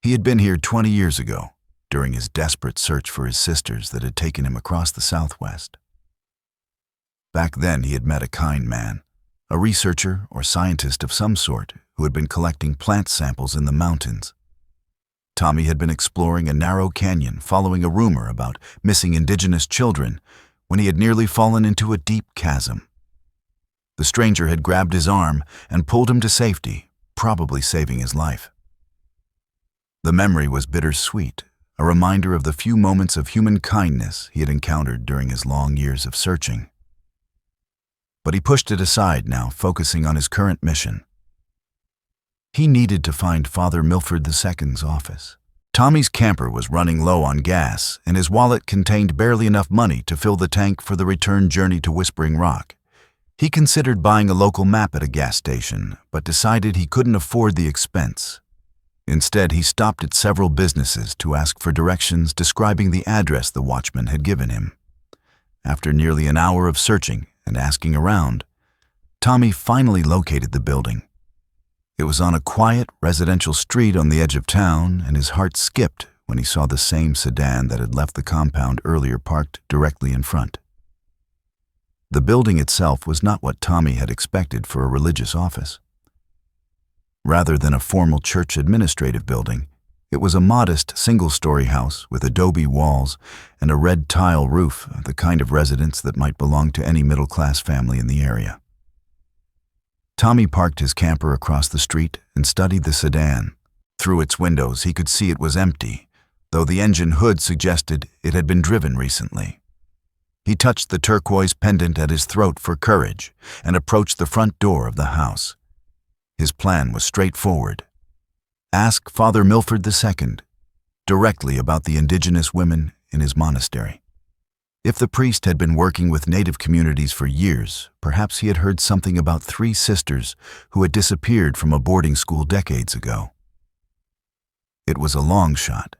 He had been here 20 years ago, during his desperate search for his sisters that had taken him across the Southwest. Back then, he had met a kind man, a researcher or scientist of some sort who had been collecting plant samples in the mountains. Tommy had been exploring a narrow canyon following a rumor about missing indigenous children when he had nearly fallen into a deep chasm. The stranger had grabbed his arm and pulled him to safety, probably saving his life. The memory was bittersweet, a reminder of the few moments of human kindness he had encountered during his long years of searching. But he pushed it aside now, focusing on his current mission. He needed to find Father Milford II's office. Tommy's camper was running low on gas, and his wallet contained barely enough money to fill the tank for the return journey to Whispering Rock. He considered buying a local map at a gas station, but decided he couldn't afford the expense. Instead, he stopped at several businesses to ask for directions describing the address the watchman had given him. After nearly an hour of searching and asking around, Tommy finally located the building. It was on a quiet residential street on the edge of town, and his heart skipped when he saw the same sedan that had left the compound earlier parked directly in front. The building itself was not what Tommy had expected for a religious office. Rather than a formal church administrative building, it was a modest single-story house with adobe walls and a red tile roof, the kind of residence that might belong to any middle-class family in the area. Tommy parked his camper across the street and studied the sedan. Through its windows, he could see it was empty, though the engine hood suggested it had been driven recently. He touched the turquoise pendant at his throat for courage and approached the front door of the house. His plan was straightforward. Ask Father Milford II directly about the indigenous women in his monastery. If the priest had been working with native communities for years, perhaps he had heard something about 3 sisters who had disappeared from a boarding school decades ago. It was a long shot,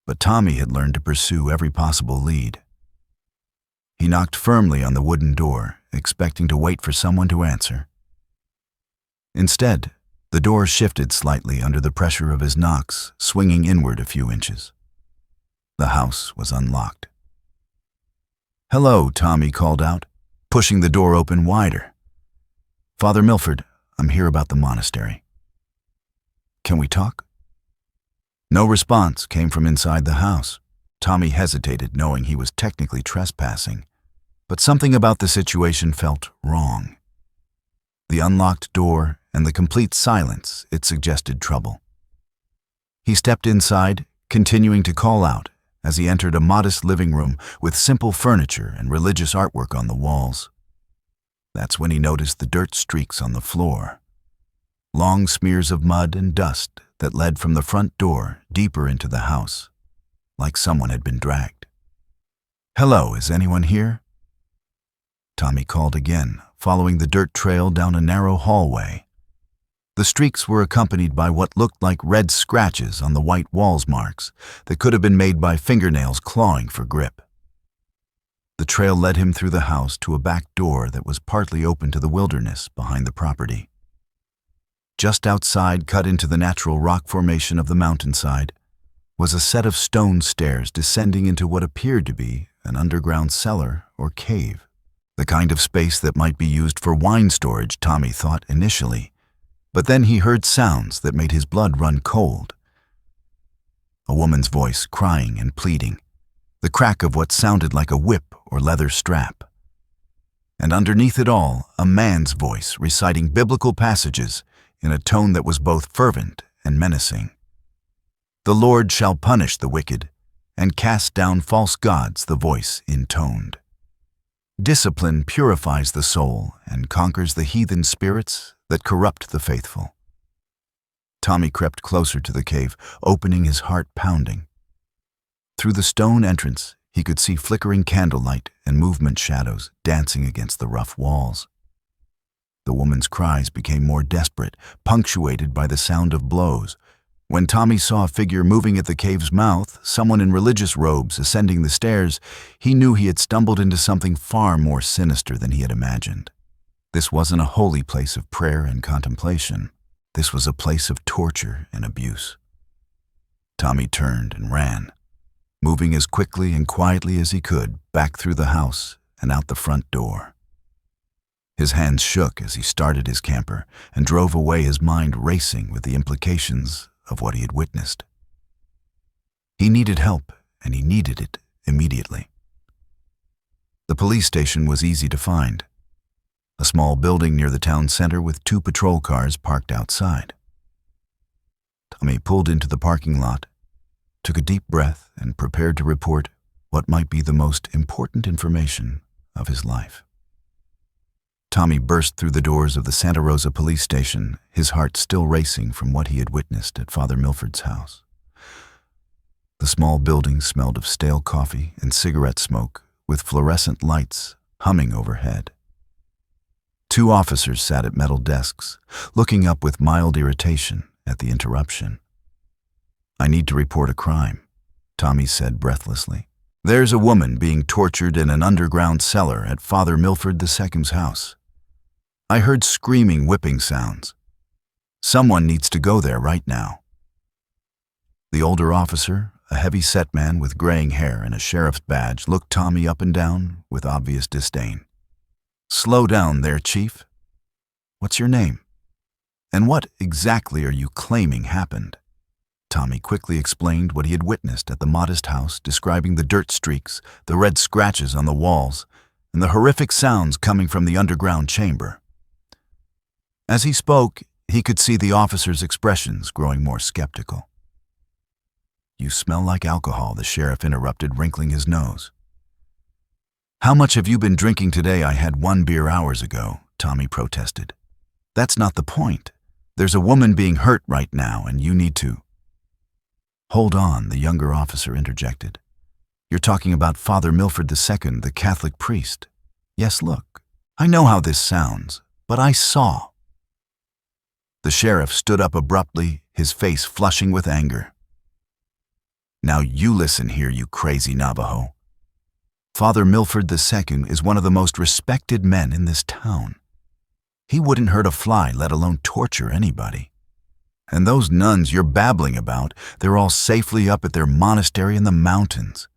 but Tommy had learned to pursue every possible lead. He knocked firmly on the wooden door, expecting to wait for someone to answer. Instead, the door shifted slightly under the pressure of his knocks, swinging inward a few inches. The house was unlocked. "Hello," Tommy called out, pushing the door open wider. "Father Milford, I'm here about the monastery. Can we talk?" No response came from inside the house. Tommy hesitated, knowing he was technically trespassing, but something about the situation felt wrong. The unlocked door and the complete silence, it suggested trouble. He stepped inside, continuing to call out as he entered a modest living room with simple furniture and religious artwork on the walls. That's when he noticed the dirt streaks on the floor, long smears of mud and dust that led from the front door deeper into the house, like someone had been dragged. "Hello, is anyone here?" Tommy called again, following the dirt trail down a narrow hallway. The streaks were accompanied by what looked like red scratches on the white walls marks that could have been made by fingernails clawing for grip. The trail led him through the house to a back door that was partly open to the wilderness behind the property. Just outside, cut into the natural rock formation of the mountainside, was a set of stone stairs descending into what appeared to be an underground cellar or cave. The kind of space that might be used for wine storage, Tommy thought initially. But then he heard sounds that made his blood run cold. A woman's voice crying and pleading, the crack of what sounded like a whip or leather strap. And underneath it all, a man's voice reciting biblical passages in a tone that was both fervent and menacing. "The Lord shall punish the wicked and cast down false gods," the voice intoned. "Discipline purifies the soul and conquers the heathen spirits that corrupt the faithful." Tommy crept closer to the cave, opening his heart pounding. Through the stone entrance, he could see flickering candlelight and movement shadows dancing against the rough walls. The woman's cries became more desperate, punctuated by the sound of blows. When Tommy saw a figure moving at the cave's mouth, someone in religious robes ascending the stairs, he knew he had stumbled into something far more sinister than he had imagined. This wasn't a holy place of prayer and contemplation. This was a place of torture and abuse. Tommy turned and ran, moving as quickly and quietly as he could back through the house and out the front door. His hands shook as he started his camper and drove away, his mind racing with the implications of what he had witnessed. He needed help, and he needed it immediately. The police station was easy to find. A small building near the town center with 2 patrol cars parked outside. Tommy pulled into the parking lot, took a deep breath, and prepared to report what might be the most important information of his life. Tommy burst through the doors of the Santa Rosa police station, his heart still racing from what he had witnessed at Father Milford's house. The small building smelled of stale coffee and cigarette smoke, with fluorescent lights humming overhead. 2 officers sat at metal desks, looking up with mild irritation at the interruption. "I need to report a crime," Tommy said breathlessly. "There's a woman being tortured in an underground cellar at Father Milford II's house. I heard screaming, whipping sounds. Someone needs to go there right now." The older officer, a heavy-set man with graying hair and a sheriff's badge, looked Tommy up and down with obvious disdain. "Slow down there, Chief. What's your name? And what exactly are you claiming happened?" Tommy quickly explained what he had witnessed at the modest house, describing the dirt streaks, the red scratches on the walls, and the horrific sounds coming from the underground chamber. As he spoke, he could see the officer's expressions growing more skeptical. "You smell like alcohol," the sheriff interrupted, wrinkling his nose. "How much have you been drinking today?" "I had 1 beer hours ago," Tommy protested. "That's not the point. There's a woman being hurt right now, and you need to—" "Hold on," the younger officer interjected. "You're talking about Father Milford II, the Catholic priest. Yes, look. I know how this sounds, but I saw." The sheriff stood up abruptly, his face flushing with anger. "Now you listen here, you crazy Navajo. Father Milford II is one of the most respected men in this town. He wouldn't hurt a fly, let alone torture anybody. And those nuns you're babbling about, they're all safely up at their monastery in the mountains.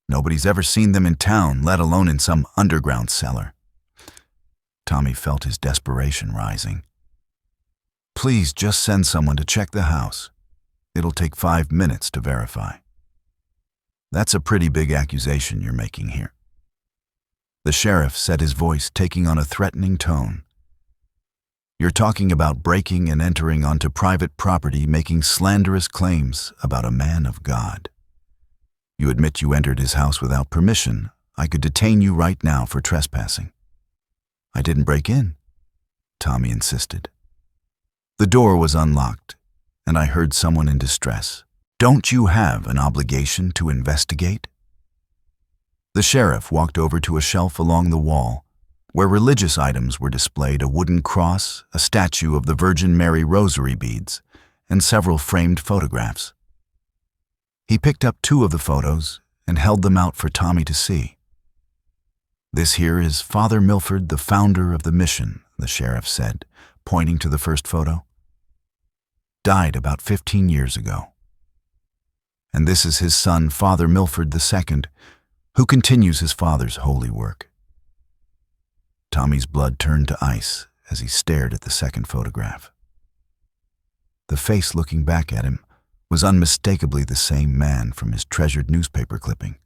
Nobody's ever seen them in town, let alone in some underground cellar." Tommy felt his desperation rising. "Please just send someone to check the house. It'll take 5 minutes to verify." "That's a pretty big accusation you're making here." The sheriff said, his voice taking on a threatening tone. "You're talking about breaking and entering onto private property, making slanderous claims about a man of God. You admit you entered his house without permission. I could detain you right now for trespassing." "I didn't break in," Tommy insisted. "The door was unlocked, and I heard someone in distress. Don't you have an obligation to investigate?" The sheriff walked over to a shelf along the wall, where religious items were displayed: a wooden cross, a statue of the Virgin Mary rosary beads, and several framed photographs. He picked up 2 of the photos and held them out for Tommy to see. "This here is Father Milford, the founder of the mission," the sheriff said, pointing to the first photo. "Died about 15 years ago. And this is his son, Father Milford II, who continues his father's holy work." Tommy's blood turned to ice as he stared at the second photograph. The face looking back at him was unmistakably the same man from his treasured newspaper clipping.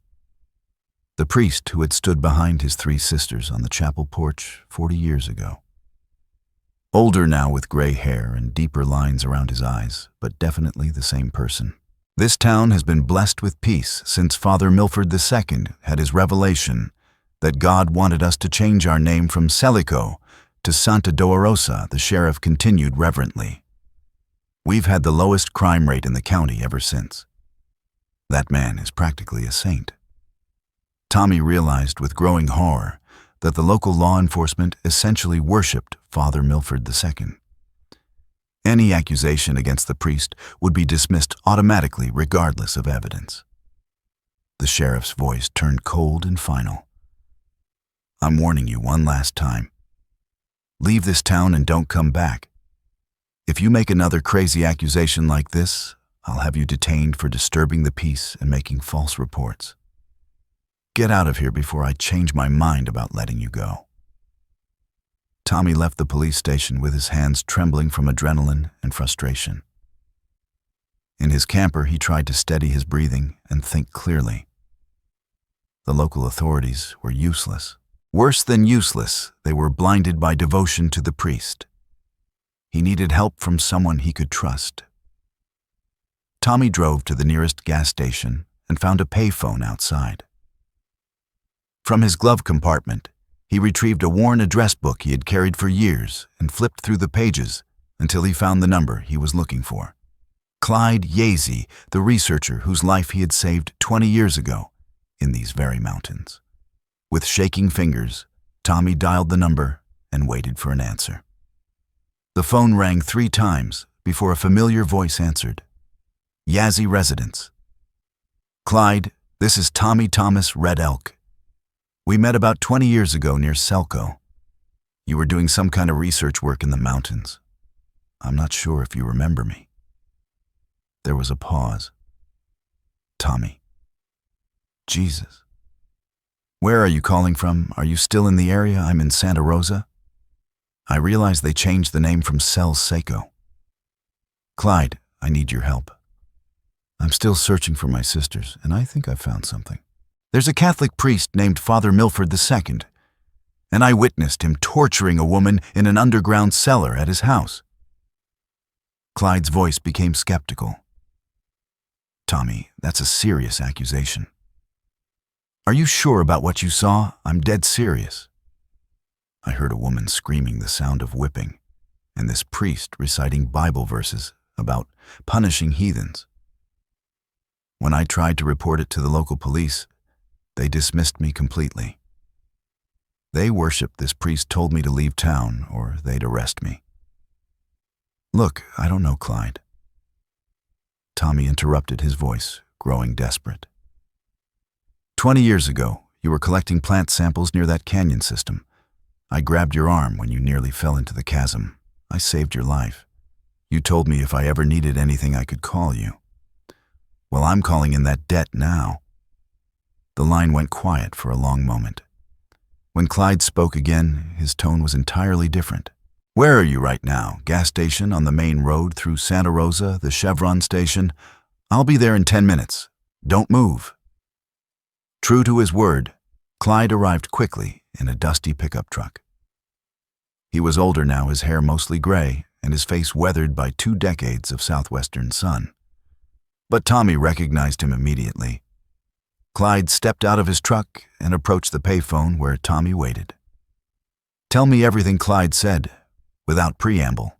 The priest who had stood behind his 3 sisters on the chapel porch 40 years ago. Older now, with gray hair and deeper lines around his eyes, but definitely the same person. This town has been blessed with peace since Father Milford II had his revelation that God wanted us to change our name from Celico to Santa Dolorosa, the sheriff continued reverently. "We've had the lowest crime rate in the county ever since. That man is practically a saint." Tommy realized with growing horror that the local law enforcement essentially worshipped Father Milford II. Any accusation against the priest would be dismissed automatically regardless of evidence. The sheriff's voice turned cold and final. "I'm warning you one last time. Leave this town and don't come back. If you make another crazy accusation like this, I'll have you detained for disturbing the peace and making false reports. Get out of here before I change my mind about letting you go." Tommy left the police station with his hands trembling from adrenaline and frustration. In his camper, he tried to steady his breathing and think clearly. The local authorities were useless. Worse than useless, they were blinded by devotion to the priest. He needed help from someone he could trust. Tommy drove to the nearest gas station and found a payphone outside. From his glove compartment, he retrieved a worn address book he had carried for years and flipped through the pages until he found the number he was looking for. Clyde Yazy, the researcher whose life he had saved 20 years ago in these very mountains. With shaking fingers, Tommy dialed the number and waited for an answer. The phone rang 3 times before a familiar voice answered. Yazzie residence. Clyde, this is Tommy Thomas Red Elk. We met about 20 years ago near Selco. You were doing some kind of research work in the mountains. I'm not sure if you remember me. There was a pause. Tommy. Jesus. Where are you calling from? Are you still in the area? I'm in Santa Rosa. I realize they changed the name from Cell Seco. Clyde, I need your help. I'm still searching for my sisters, and I think I've found something. There's a Catholic priest named Father Milford II, and I witnessed him torturing a woman in an underground cellar at his house. Clyde's voice became skeptical. Tommy, that's a serious accusation. Are you sure about what you saw? I'm dead serious. I heard a woman screaming the sound of whipping, and this priest reciting Bible verses about punishing heathens. When I tried to report it to the local police, they dismissed me completely. They worshiped this priest told me to leave town or they'd arrest me. Look, I don't know, Clyde. Tommy interrupted, his voice growing desperate. 20 years ago, you were collecting plant samples near that canyon system. I grabbed your arm when you nearly fell into the chasm. I saved your life. You told me if I ever needed anything I could call you. Well, I'm calling in that debt now. The line went quiet for a long moment. When Clyde spoke again, his tone was entirely different. Where are you right now? Gas station on the main road through Santa Rosa, the Chevron station? I'll be there in 10 minutes. Don't move. True to his word, Clyde arrived quickly in a dusty pickup truck. He was older now, his hair mostly gray, and his face weathered by 2 decades of southwestern sun. But Tommy recognized him immediately. Clyde stepped out of his truck and approached the payphone where Tommy waited. Tell me everything, Clyde said, without preamble.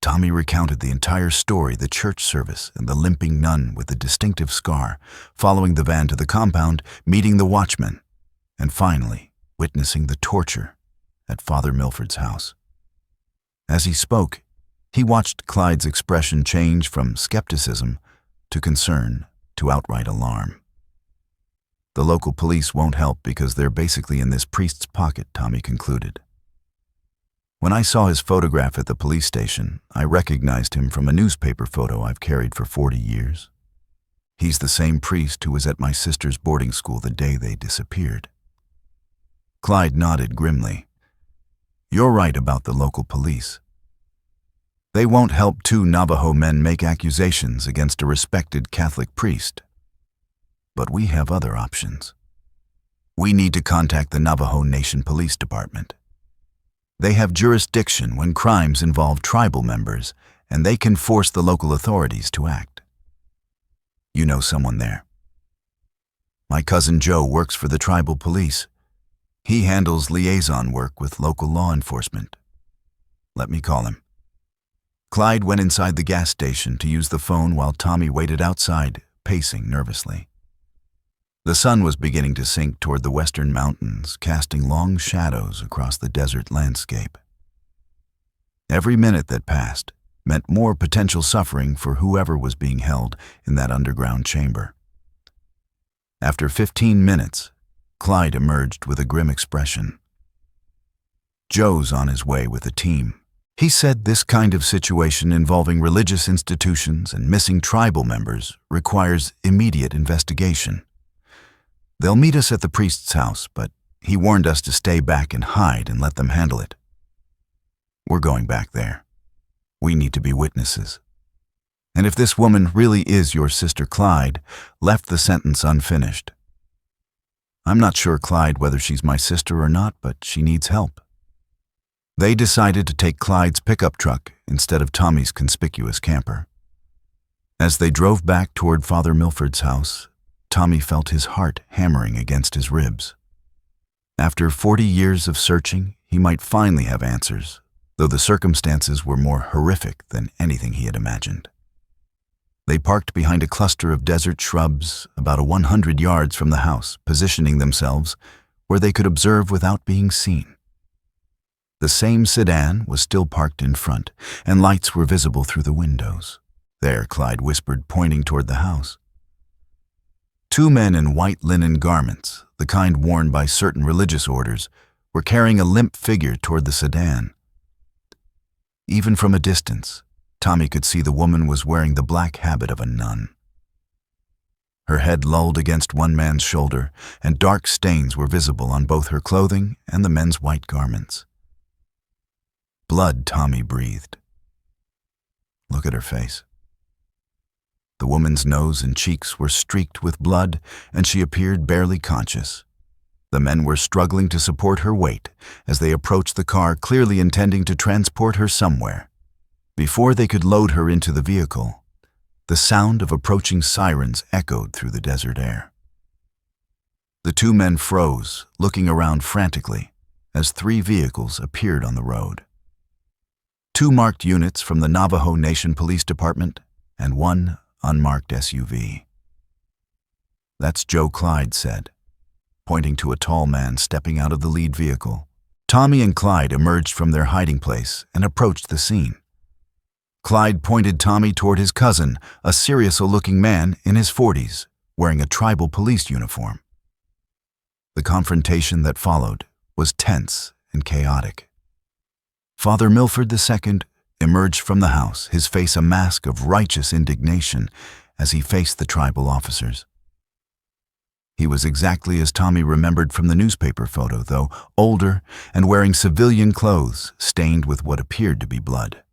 Tommy recounted the entire story, the church service and the limping nun with the distinctive scar, following the van to the compound, meeting the watchman, and finally witnessing the torture at Father Milford's house. As he spoke, he watched Clyde's expression change from skepticism to concern to outright alarm. The local police won't help because they're basically in this priest's pocket, Tommy concluded. When I saw his photograph at the police station, I recognized him from a newspaper photo I've carried for 40 years. He's the same priest who was at my sister's boarding school the day they disappeared. Clyde nodded grimly. You're right about the local police. They won't help 2 Navajo men make accusations against a respected Catholic priest. But we have other options. We need to contact the Navajo Nation Police Department. They have jurisdiction when crimes involve tribal members, and they can force the local authorities to act. You know someone there. My cousin Joe works for the tribal police. He handles liaison work with local law enforcement. Let me call him. Clyde went inside the gas station to use the phone while Tommy waited outside, pacing nervously. The sun was beginning to sink toward the western mountains, casting long shadows across the desert landscape. Every minute that passed meant more potential suffering for whoever was being held in that underground chamber. After 15 minutes, Clyde emerged with a grim expression. Joe's on his way with a team. He said this kind of situation involving religious institutions and missing tribal members requires immediate investigation. They'll meet us at the priest's house, but he warned us to stay back and hide and let them handle it. We're going back there. We need to be witnesses. And if this woman really is your sister Clyde, left the sentence unfinished. I'm not sure, Clyde, whether she's my sister or not, but she needs help. They decided to take Clyde's pickup truck instead of Tommy's conspicuous camper. As they drove back toward Father Milford's house, Tommy felt his heart hammering against his ribs. After 40 years of searching, he might finally have answers, though the circumstances were more horrific than anything he had imagined. They parked behind a cluster of desert shrubs about 100 yards from the house, positioning themselves where they could observe without being seen. The same sedan was still parked in front, and lights were visible through the windows. There, Clyde whispered, pointing toward the house. Two men in white linen garments, the kind worn by certain religious orders, were carrying a limp figure toward the sedan. Even from a distance, Tommy could see the woman was wearing the black habit of a nun. Her head lolled against one man's shoulder, and dark stains were visible on both her clothing and the men's white garments. Blood, Tommy breathed. Look at her face. The woman's nose and cheeks were streaked with blood, and she appeared barely conscious. The men were struggling to support her weight as they approached the car, clearly intending to transport her somewhere. Before they could load her into the vehicle, the sound of approaching sirens echoed through the desert air. The two men froze, looking around frantically, as three vehicles appeared on the road. Two marked units from the Navajo Nation Police Department and one unmarked SUV. "That's Joe," Clyde said, pointing to a tall man stepping out of the lead vehicle. Tommy and Clyde emerged from their hiding place and approached the scene. Clyde pointed Tommy toward his cousin, a serious-looking man in his 40s, wearing a tribal police uniform. The confrontation that followed was tense and chaotic. Father Milford II emerged from the house, his face a mask of righteous indignation as he faced the tribal officers. He was exactly as Tommy remembered from the newspaper photo, though older and wearing civilian clothes stained with what appeared to be blood.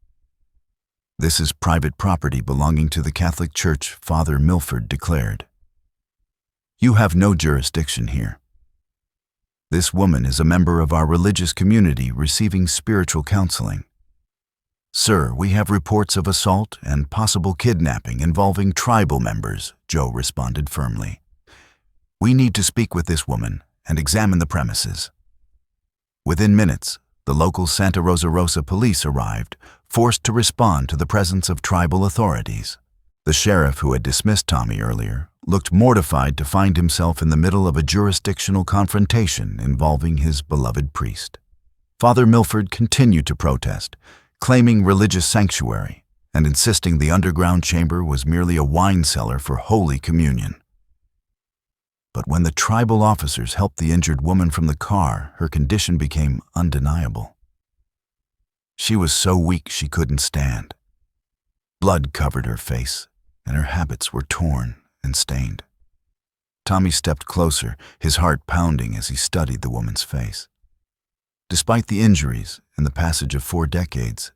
"This is private property belonging to the Catholic Church," Father Milford declared. "You have no jurisdiction here. This woman is a member of our religious community receiving spiritual counseling. Sir, we have reports of assault and possible kidnapping involving tribal members," Joe responded firmly. "We need to speak with this woman and examine the premises." Within minutes, the local Santa Rosa police arrived, forced to respond to the presence of tribal authorities. The sheriff, who had dismissed Tommy earlier, looked mortified to find himself in the middle of a jurisdictional confrontation involving his beloved priest. Father Milford continued to protest, claiming religious sanctuary and insisting the underground chamber was merely a wine cellar for Holy Communion. But when the tribal officers helped the injured woman from the car, her condition became undeniable. She was so weak she couldn't stand. Blood covered her face, and her habits were torn and stained. Tommy stepped closer, his heart pounding as he studied the woman's face. Despite the injuries and the passage of 4 decades,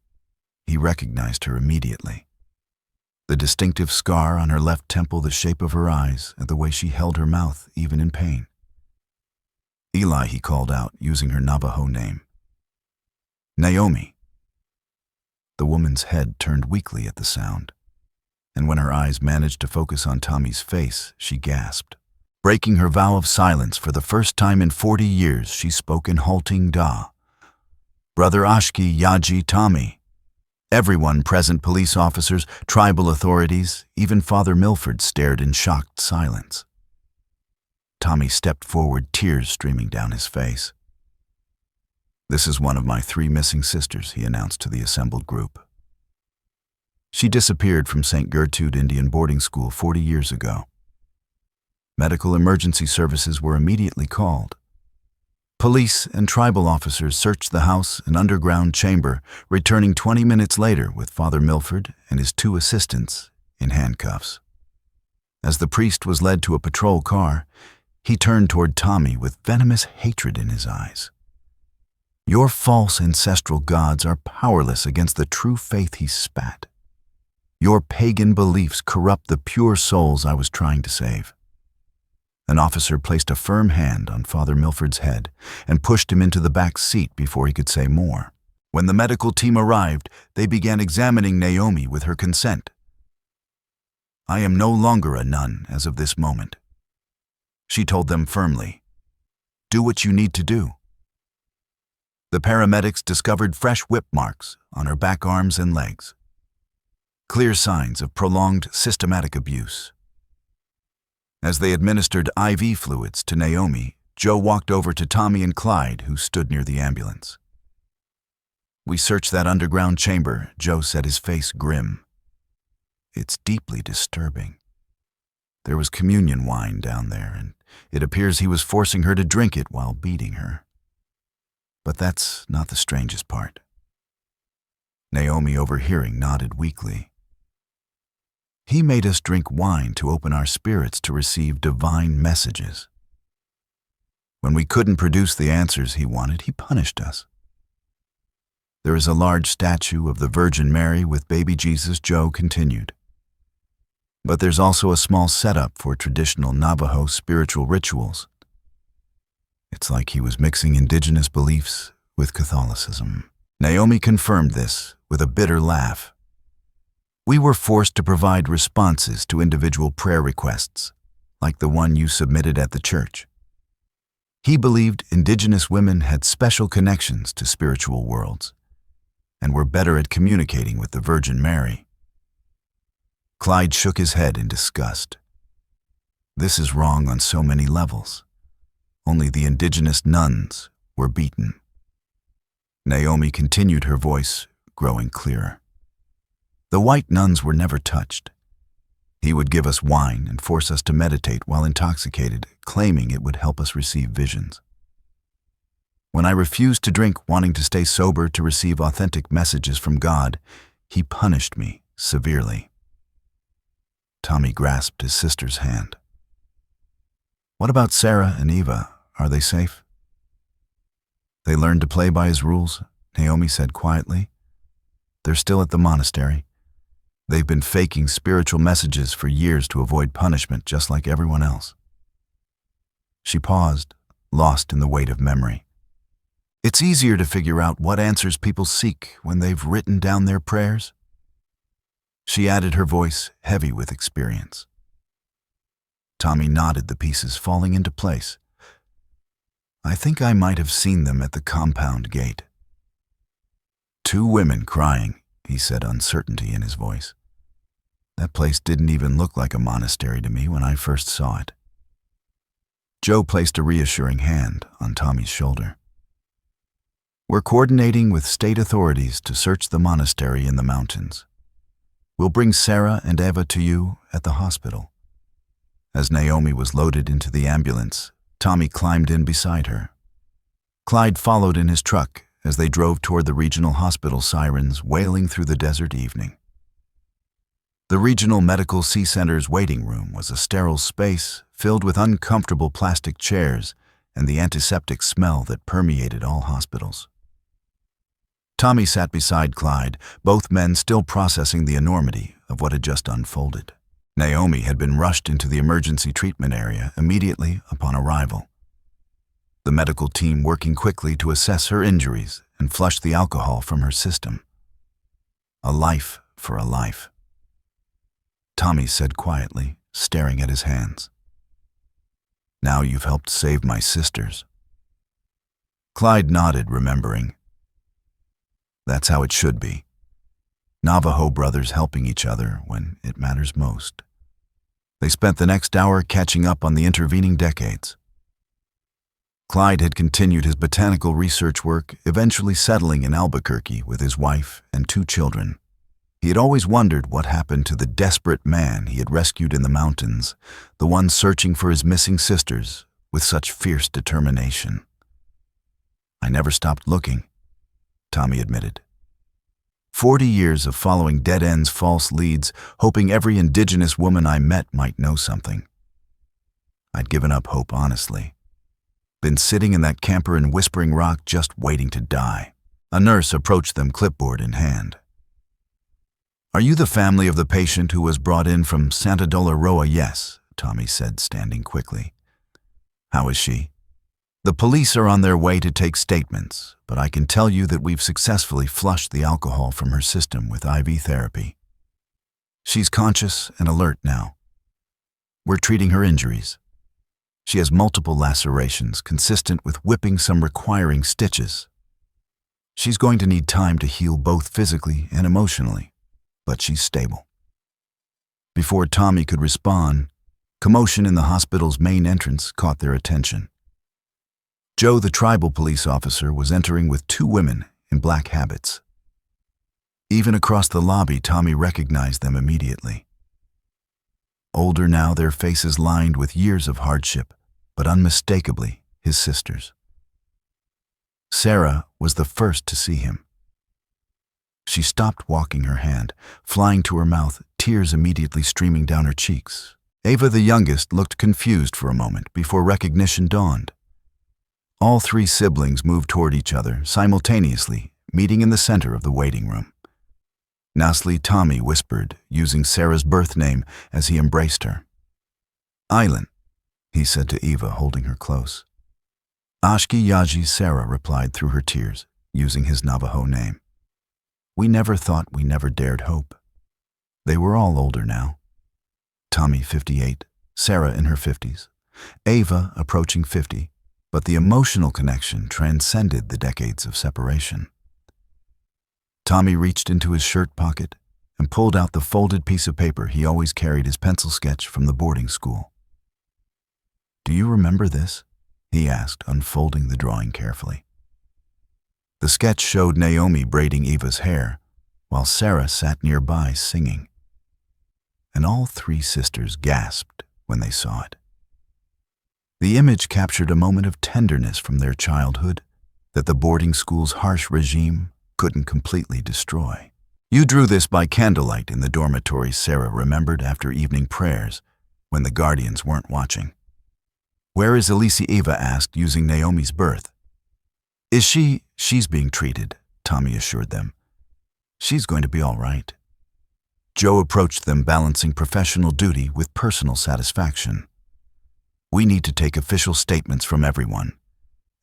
he recognized her immediately. The distinctive scar on her left temple, the shape of her eyes, and the way she held her mouth, even in pain. "Eli," he called out, using her Navajo name. "Naomi." The woman's head turned weakly at the sound, and when her eyes managed to focus on Tommy's face, she gasped. Breaking her vow of silence for the first time in 40 years, she spoke in halting Da. "Brother Ashki, Yaji, Tommy." Everyone present, police officers, tribal authorities, even Father Milford, stared in shocked silence. Tommy stepped forward, tears streaming down his face. "This is one of my 3 missing sisters," he announced to the assembled group. "She disappeared from St. Gertrude Indian boarding school 40 years ago. Medical emergency services were immediately called. Police and tribal officers searched the house and underground chamber, returning 20 minutes later with Father Milford and his 2 assistants in handcuffs. As the priest was led to a patrol car, he turned toward Tommy with venomous hatred in his eyes. "Your false ancestral gods are powerless against the true faith," he spat. "Your pagan beliefs corrupt the pure souls I was trying to save." An officer placed a firm hand on Father Milford's head and pushed him into the back seat before he could say more. When the medical team arrived, they began examining Naomi with her consent. "I am no longer a nun as of this moment," she told them firmly. "Do what you need to do." The paramedics discovered fresh whip marks on her back, arms, and legs. Clear signs of prolonged systematic abuse. As they administered IV fluids to Naomi, Joe walked over to Tommy and Clyde, who stood near the ambulance. "We searched that underground chamber," Joe said, his face grim. It's deeply disturbing. There was communion wine down there, and it appears he was forcing her to drink it while beating her. But that's not the strangest part. Naomi, overhearing, nodded weakly. He made us drink wine to open our spirits to receive divine messages. When we couldn't produce the answers he wanted, he punished us. There is a large statue of the Virgin Mary with baby Jesus, Joe continued. But there's also a small setup for traditional Navajo spiritual rituals. It's like he was mixing indigenous beliefs with Catholicism. Naomi confirmed this with a bitter laugh. We were forced to provide responses to individual prayer requests, like the one you submitted at the church. He believed indigenous women had special connections to spiritual worlds and were better at communicating with the Virgin Mary. Clyde shook his head in disgust. This is wrong on so many levels. Only the indigenous nuns were beaten. Naomi continued, her voice growing clearer. The white nuns were never touched. He would give us wine and force us to meditate while intoxicated, claiming it would help us receive visions. When I refused to drink, wanting to stay sober to receive authentic messages from God, he punished me severely. Tommy grasped his sister's hand. What about Sarah and Eva? Are they safe? They learned to play by his rules, Naomi said quietly. They're still at the monastery. They've been faking spiritual messages for years to avoid punishment, just like everyone else. She paused, lost in the weight of memory. It's easier to figure out what answers people seek when they've written down their prayers. She added, her voice heavy with experience. Tommy nodded, the pieces falling into place. I think I might have seen them at the compound gate. 2 women crying, he said, uncertainty in his voice. That place didn't even look like a monastery to me when I first saw it. Joe placed a reassuring hand on Tommy's shoulder. We're coordinating with state authorities to search the monastery in the mountains. We'll bring Sarah and Eva to you at the hospital. As Naomi was loaded into the ambulance, Tommy climbed in beside her. Clyde followed in his truck as they drove toward the regional hospital, sirens wailing through the desert evening. The Regional Medical Sea Center's waiting room was a sterile space filled with uncomfortable plastic chairs and the antiseptic smell that permeated all hospitals. Tommy sat beside Clyde, both men still processing the enormity of what had just unfolded. Naomi had been rushed into the emergency treatment area immediately upon arrival. The medical team working quickly to assess her injuries and flush the alcohol from her system. A life for a life. Tommy said quietly, staring at his hands. Now you've helped save my sisters. Clyde nodded, remembering. That's how it should be. Navajo brothers helping each other when it matters most. They spent the next hour catching up on the intervening decades. Clyde had continued his botanical research work, eventually settling in Albuquerque with his wife and 2 children. He had always wondered what happened to the desperate man he had rescued in the mountains, the one searching for his missing sisters with such fierce determination. I never stopped looking, Tommy admitted. 40 years of following dead ends, false leads, hoping every indigenous woman I met might know something. I'd given up hope, honestly. Been sitting in that camper in Whispering Rock just waiting to die. A nurse approached them, clipboard in hand. Are you the family of the patient who was brought in from Santa Dolorosa? Yes, Tommy said, standing quickly. How is she? The police are on their way to take statements, but I can tell you that we've successfully flushed the alcohol from her system with IV therapy. She's conscious and alert now. We're treating her injuries. She has multiple lacerations consistent with whipping, some requiring stitches. She's going to need time to heal both physically and emotionally, but she's stable. Before Tommy could respond, commotion in the hospital's main entrance caught their attention. Joe, the tribal police officer, was entering with 2 women in black habits. Even across the lobby, Tommy recognized them immediately. Older now, their faces lined with years of hardship, but unmistakably his sisters. Sarah was the first to see him. She stopped walking her hand, flying to her mouth, tears immediately streaming down her cheeks. Ava, the youngest, looked confused for a moment before recognition dawned. All three siblings moved toward each other simultaneously, meeting in the center of the waiting room. Nasli, Tommy whispered, using Sarah's birth name as he embraced her. "Island," he said to Eva, holding her close. "Ashki Yaji," Sarah replied through her tears, using his Navajo name. "We never thought, we never dared hope." They were all older now. Tommy 58, Sarah in her 50s, Ava approaching 50, but the emotional connection transcended the decades of separation. Tommy reached into his shirt pocket and pulled out the folded piece of paper he always carried his pencil sketch from the boarding school. "Do you remember this?" he asked, unfolding the drawing carefully. The sketch showed Naomi braiding Eva's hair, while Sarah sat nearby singing. And all three sisters gasped when they saw it. The image captured a moment of tenderness from their childhood that the boarding school's harsh regime couldn't completely destroy. "You drew this by candlelight in the dormitory," Sarah remembered after evening prayers, when the guardians weren't watching. "Where is Elise?" Eva asked, using Naomi's birth. She's being treated," Tommy assured them. "She's going to be all right." Joe approached them, balancing professional duty with personal satisfaction. "We need to take official statements from everyone,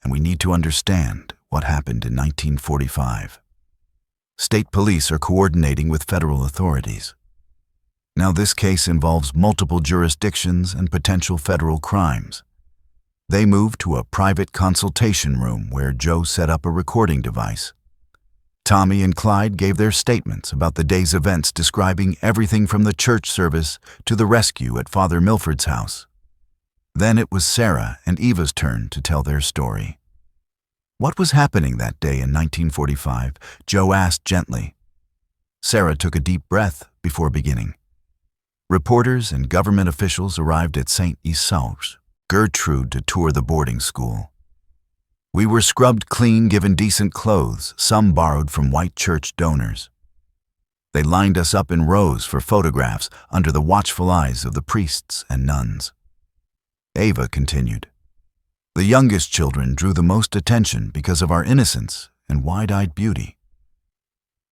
and we need to understand what happened in 1945. State police are coordinating with federal authorities. Now, this case involves multiple jurisdictions and potential federal crimes." They moved to a private consultation room where Joe set up a recording device. Tommy and Clyde gave their statements about the day's events, describing everything from the church service to the rescue at Father Milford's house. Then it was Sarah and Eva's turn to tell their story. "What was happening that day in 1945? Joe asked gently. Sarah took a deep breath before beginning. Reporters and government officials arrived at St. Isaac's, Gertrude, to tour the boarding school. We were scrubbed clean, given decent clothes, some borrowed from white church donors. They lined us up in rows for photographs under the watchful eyes of the priests and nuns." Ava continued. "The youngest children drew the most attention because of our innocence and wide-eyed beauty.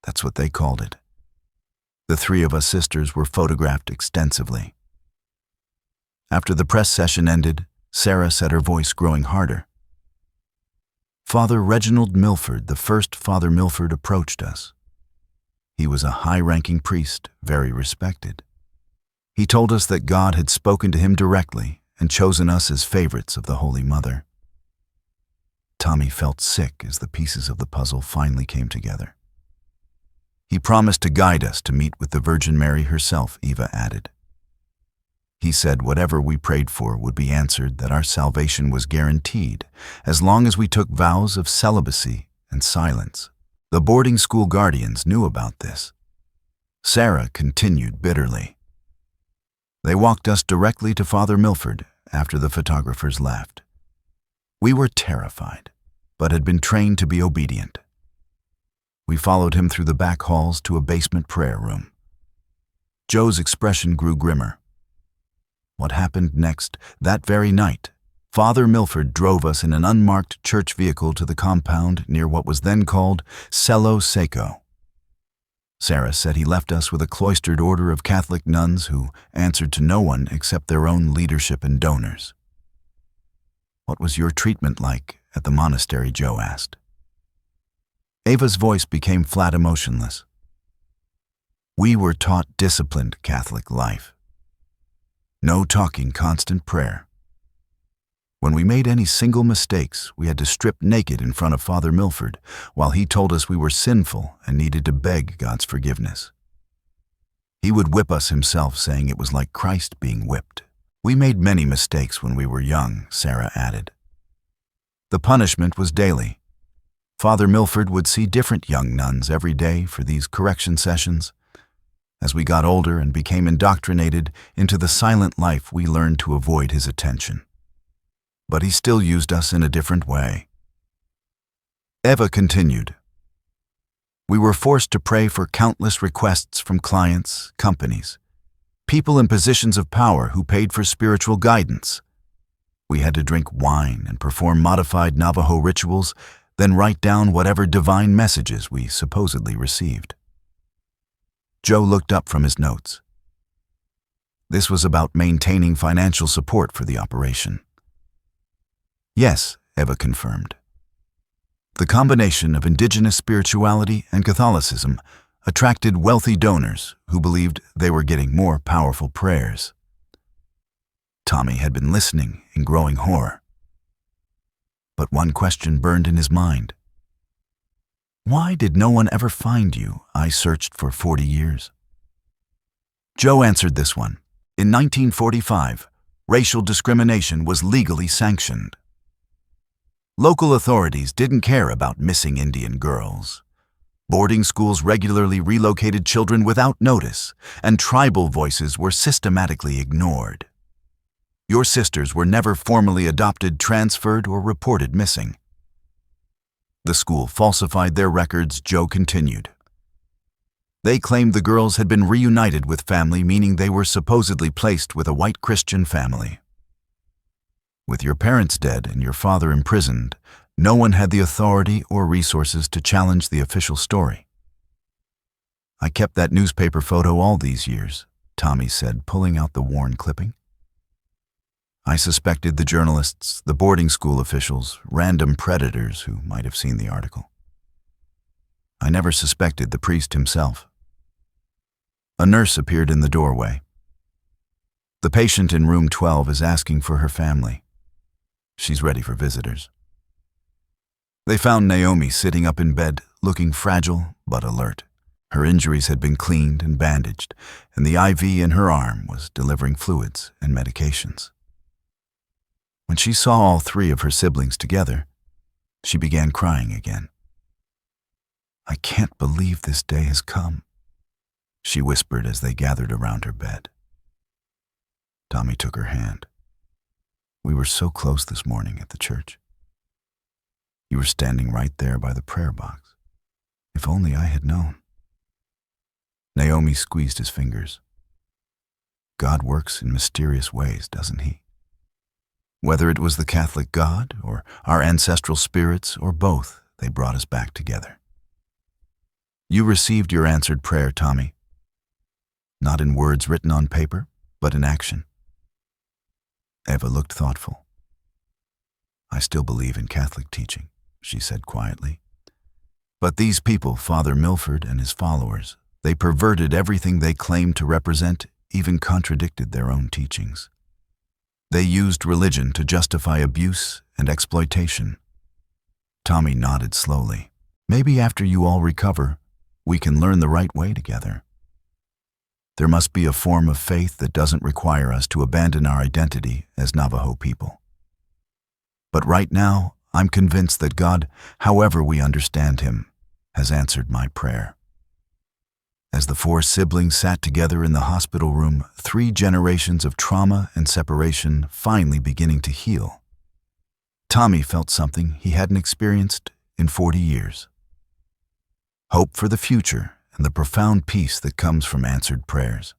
That's what they called it. The three of us sisters were photographed extensively." After the press session ended, Sarah said, her voice growing harder. "Father Reginald Milford, the first Father Milford, approached us. He was a high-ranking priest, very respected. He told us that God had spoken to him directly and chosen us as favorites of the Holy Mother." Tommy felt sick as the pieces of the puzzle finally came together. "He promised to guide us to meet with the Virgin Mary herself," Eva added. "He said whatever we prayed for would be answered, that our salvation was guaranteed as long as we took vows of celibacy and silence. The boarding school guardians knew about this." Sarah continued bitterly. "They walked us directly to Father Milford after the photographers left. We were terrified, but had been trained to be obedient. We followed him through the back halls to a basement prayer room." Joe's expression grew grimmer. "What happened next? That very night, Father Milford drove us in an unmarked church vehicle to the compound near what was then called Cello Seco. Sarah said he left us with a cloistered order of Catholic nuns who answered to no one except their own leadership and donors." "What was your treatment like at the monastery?" Joe asked. Ava's voice became flat, emotionless. "We were taught disciplined Catholic life. No talking, constant prayer. When we made any single mistakes, we had to strip naked in front of Father Milford, while he told us we were sinful and needed to beg God's forgiveness. He would whip us himself, saying it was like Christ being whipped. We made many mistakes when we were young," Sarah added. "The punishment was daily. Father Milford would see different young nuns every day for these correction sessions. As we got older and became indoctrinated into the silent life, we learned to avoid his attention. But he still used us in a different way. Eva continued. We were forced to pray for countless requests from clients, companies, people in positions of power who paid for spiritual guidance. We had to drink wine and perform modified Navajo rituals, then write down whatever divine messages we supposedly received. Joe looked up from his notes. This was about maintaining financial support for the operation. Yes, Eva confirmed. The combination of indigenous spirituality and Catholicism attracted wealthy donors who believed they were getting more powerful prayers. Tommy had been listening in growing horror. But one question burned in his mind. Why did no one ever find you? I searched for 40 years. Joe answered this one. In 1945, racial discrimination was legally sanctioned. Local authorities didn't care about missing Indian girls. Boarding schools regularly relocated children without notice, and tribal voices were systematically ignored. Your sisters were never formally adopted, transferred, or reported missing. The school falsified their records, Joe continued. They claimed the girls had been reunited with family, meaning they were supposedly placed with a white Christian family. With your parents dead and your father imprisoned, no one had the authority or resources to challenge the official story. I kept that newspaper photo all these years, Tommy said, pulling out the worn clipping. I suspected the journalists, the boarding school officials, random predators who might have seen the article. I never suspected the priest himself. A nurse appeared in the doorway. The patient in room 12 is asking for her family. She's ready for visitors. They found Naomi sitting up in bed, looking fragile but alert. Her injuries had been cleaned and bandaged, and the IV in her arm was delivering fluids and medications. When she saw all three of her siblings together, she began crying again. I can't believe this day has come, she whispered as they gathered around her bed. Tommy took her hand. We were so close this morning at the church. You were standing right there by the prayer box. If only I had known. Naomi squeezed his fingers. God works in mysterious ways, doesn't he? Whether it was the Catholic God or our ancestral spirits or both, they brought us back together. You received your answered prayer, Tommy. Not in words written on paper, but in action. Eva looked thoughtful. I still believe in Catholic teaching, she said quietly. But these people, Father Milford and his followers, they perverted everything they claimed to represent, even contradicted their own teachings. They used religion to justify abuse and exploitation. Tommy nodded slowly. Maybe after you all recover, we can learn the right way together. There must be a form of faith that doesn't require us to abandon our identity as Navajo people. But right now, I'm convinced that God, however we understand him, has answered my prayer. As the four siblings sat together in the hospital room, 3 generations of trauma and separation finally beginning to heal, Tommy felt something he hadn't experienced in 40 years. Hope for the future and the profound peace that comes from answered prayers.